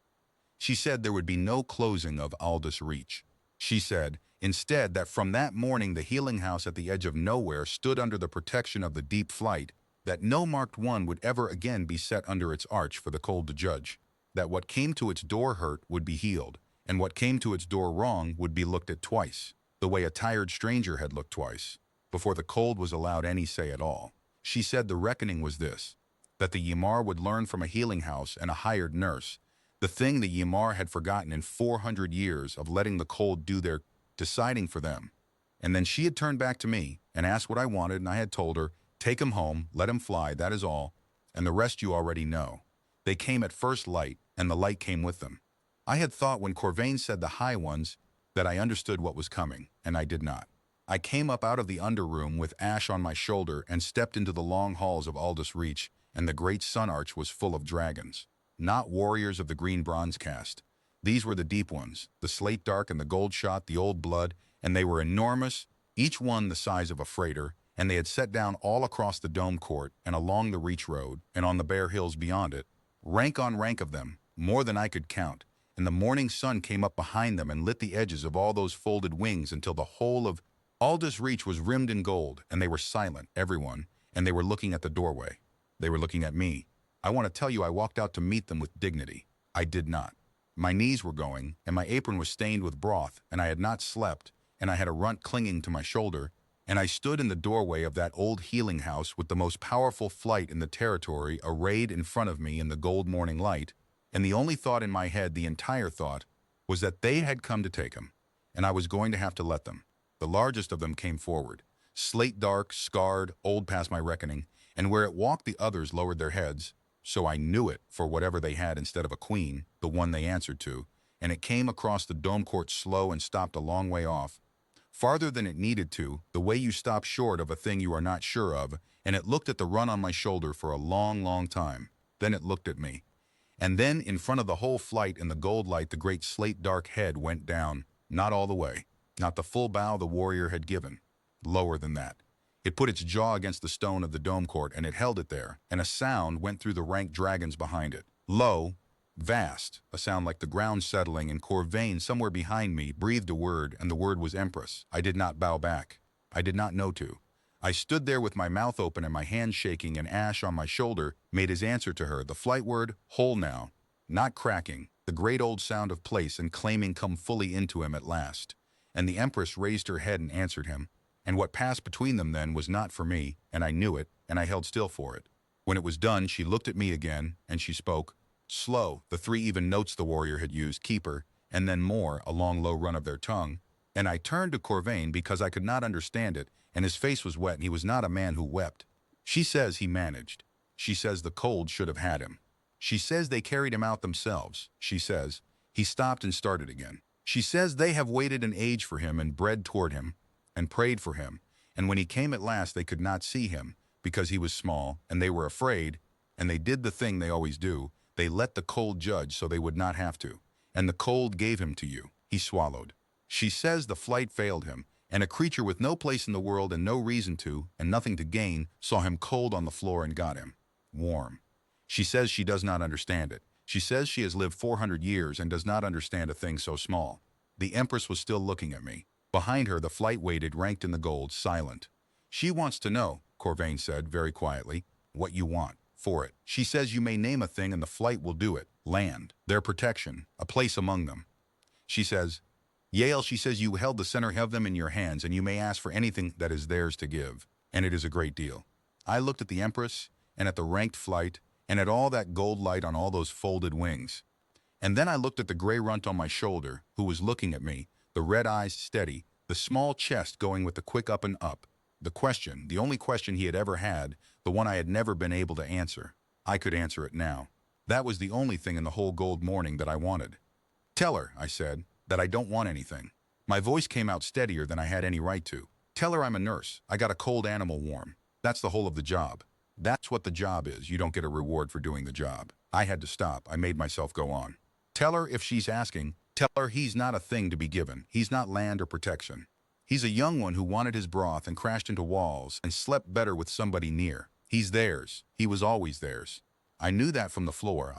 She said there would be no closing of Aldous Reach. She said, instead, that from that morning the healing house at the edge of nowhere stood under the protection of the deep flight, that no marked one would ever again be set under its arch for the cold to judge, that what came to its door hurt would be healed, and what came to its door wrong would be looked at twice, the way a tired stranger had looked twice, before the cold was allowed any say at all. She said the reckoning was this, that the Ymar would learn from a healing house and a hired nurse, the thing the Ymar had forgotten in 400 years of letting the cold do their deciding for them. And then she had turned back to me and asked what I wanted, and I had told her, take him home, let him fly, that is all, and the rest you already know. They came at first light, and the light came with them. I had thought when Corvain said the high ones that I understood what was coming, and I did not. I came up out of the underroom with ash on my shoulder and stepped into the long halls of Aldous Reach, and the great sun arch was full of dragons. Not warriors of the green bronze caste. These were the deep ones, the slate dark and the gold shot, the old blood, and they were enormous, each one the size of a freighter, and they had set down all across the dome court and along the Reach Road and on the bare hills beyond it, rank on rank of them, more than I could count, and the morning sun came up behind them and lit the edges of all those folded wings until the whole of Aldous Reach was rimmed in gold, and they were silent, everyone, and they were looking at the doorway. They were looking at me. I want to tell you I walked out to meet them with dignity. I did not. My knees were going, and my apron was stained with broth, and I had not slept, and I had a runt clinging to my shoulder, and I stood in the doorway of that old healing house with the most powerful flight in the territory arrayed in front of me in the gold morning light, and the only thought in my head, the entire thought, was that they had come to take him, and I was going to have to let them. The largest of them came forward, slate dark, scarred, old past my reckoning, and where it walked the others lowered their heads, so I knew it for whatever they had instead of a queen, the one they answered to, and it came across the dome court slow and stopped a long way off, farther than it needed to, the way you stop short of a thing you are not sure of, and it looked at the run on my shoulder for a long, long time. Then it looked at me. And then, in front of the whole flight in the gold light, the great slate dark head went down, not all the way, not the full bow the warrior had given, lower than that. It put its jaw against the stone of the dome court, and it held it there, and a sound went through the ranked dragons behind it. Low, vast, a sound like the ground settling, and Corvain, somewhere behind me, breathed a word, and the word was Empress. I did not bow back. I did not know to. I stood there with my mouth open and my hands shaking, and Ash on my shoulder made his answer to her, the flight word, whole now, not cracking, the great old sound of place and claiming come fully into him at last. And the Empress raised her head and answered him. And what passed between them then was not for me, and I knew it, and I held still for it. When it was done, she looked at me again, and she spoke. Slow, the 3 even notes the warrior had used, keeper, and then more, a long low run of their tongue. And I turned to Corvain because I could not understand it, and his face was wet, and he was not a man who wept. She says he managed. She says the cold should have had him. She says they carried him out themselves. She says he stopped and started again. She says they have waited an age for him and bred toward him, and prayed for him, and when he came at last they could not see him, because he was small, and they were afraid, and they did the thing they always do, they let the cold judge so they would not have to, and the cold gave him to you. He swallowed. She says the flight failed him, and a creature with no place in the world and no reason to, and nothing to gain, saw him cold on the floor and got him. Warm. She says she does not understand it. She says she has lived 400 years and does not understand a thing so small. The Empress was still looking at me. Behind her, the flight waited, ranked in the gold, silent. She wants to know, Corvain said very quietly, what you want. for it. She says you may name a thing and the flight will do it. Land, their protection, a place among them. She says, Yale, she says you held the center of them in your hands and you may ask for anything that is theirs to give. And it is a great deal. I looked at the Empress and at the ranked flight and at all that gold light on all those folded wings. And then I looked at the gray runt on my shoulder, who was looking at me, the red eyes steady, the small chest going with the quick up and up. The question, the only question he had ever had, the one I had never been able to answer. I could answer it now. That was the only thing in the whole gold morning that I wanted. Tell her, I said, that I don't want anything. My voice came out steadier than I had any right to. Tell her I'm a nurse. I got a cold animal warm. That's the whole of the job. That's what the job is. You don't get a reward for doing the job. I had to stop. I made myself go on. Tell her if she's asking, tell her he's not a thing to be given. He's not land or protection. He's a young one who wanted his broth and crashed into walls and slept better with somebody near. He's theirs. He was always theirs. I knew that from the floor.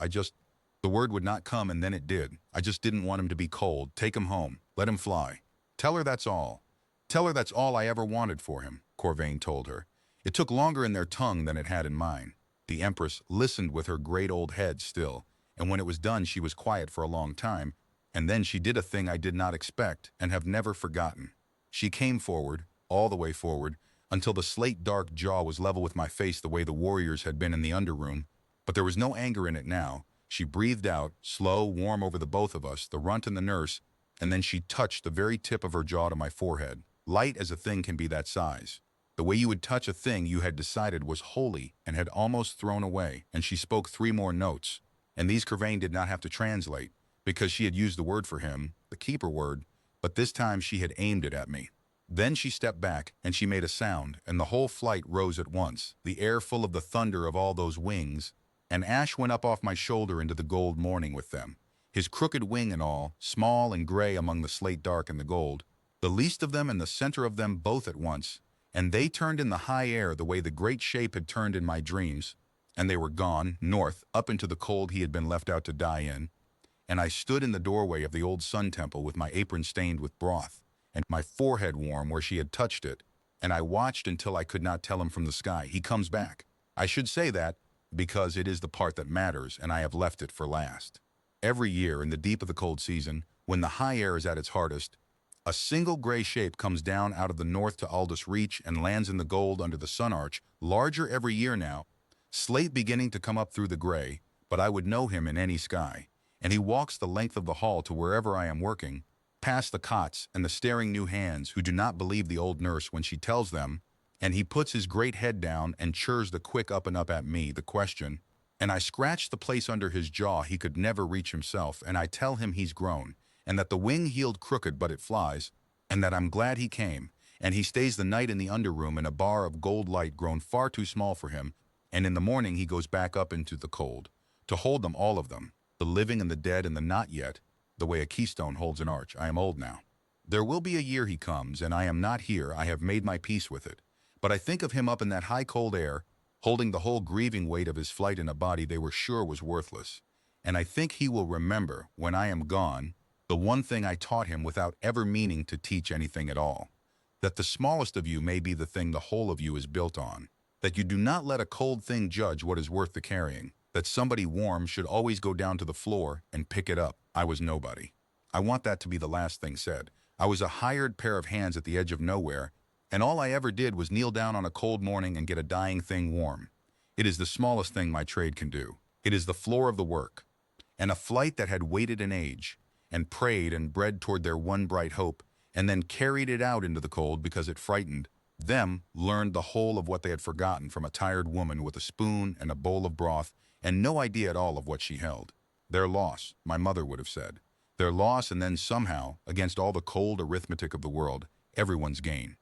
The word would not come and then it did. I just didn't want him to be cold. Take him home. Let him fly. Tell her that's all. Tell her that's all I ever wanted for him, Corvain told her. It took longer in their tongue than it had in mine. The Empress listened with her great old head still, and when it was done she was quiet for a long time, and then she did a thing I did not expect and have never forgotten. She came forward, all the way forward, until the slate-dark jaw was level with my face the way the warriors had been in the underroom, but there was no anger in it now. She breathed out, slow, warm over the both of us, the runt and the nurse, and then she touched the very tip of her jaw to my forehead, light as a thing can be that size. The way you would touch a thing you had decided was holy and had almost thrown away, and she spoke 3 more notes, and these Corvain did not have to translate, because she had used the word for him, the keeper word, but this time she had aimed it at me. Then she stepped back, and she made a sound, and the whole flight rose at once, the air full of the thunder of all those wings, and Ash went up off my shoulder into the gold morning with them, his crooked wing and all, small and gray among the slate dark and the gold, the least of them and the center of them both at once, and they turned in the high air the way the great shape had turned in my dreams, and they were gone, north, up into the cold he had been left out to die in, and I stood in the doorway of the old sun temple with my apron stained with broth, and my forehead warm where she had touched it, and I watched until I could not tell him from the sky, he comes back. I should say that, because it is the part that matters, and I have left it for last. Every year, in the deep of the cold season, when the high air is at its hardest, a single gray shape comes down out of the north to Aldous Reach and lands in the gold under the sun arch, larger every year now, slate beginning to come up through the gray, but I would know him in any sky, and he walks the length of the hall to wherever I am working, past the cots and the staring new hands who do not believe the old nurse when she tells them, and he puts his great head down and churs the quick up and up at me, the question, and I scratch the place under his jaw he could never reach himself, and I tell him he's grown, and that the wing healed crooked but it flies, and that I'm glad he came, and he stays the night in the underroom in a bar of gold light grown far too small for him, and in the morning he goes back up into the cold, to hold them, all of them, the living and the dead and the not yet, the way a keystone holds an arch. I am old now. There will be a year he comes, and I am not here. I have made my peace with it. But I think of him up in that high cold air, holding the whole grieving weight of his flight in a body they were sure was worthless. And I think he will remember, when I am gone, the one thing I taught him without ever meaning to teach anything at all, that the smallest of you may be the thing the whole of you is built on, that you do not let a cold thing judge what is worth the carrying, that somebody warm should always go down to the floor and pick it up. I was nobody. I want that to be the last thing said. I was a hired pair of hands at the edge of nowhere, and all I ever did was kneel down on a cold morning and get a dying thing warm. It is the smallest thing my trade can do. It is the floor of the work. And a flight that had waited an age, and prayed and bred toward their one bright hope, and then carried it out into the cold because it frightened them, learned the whole of what they had forgotten from a tired woman with a spoon and a bowl of broth and no idea at all of what she held. Their loss, my mother would have said. Their loss, and then somehow, against all the cold arithmetic of the world, everyone's gain.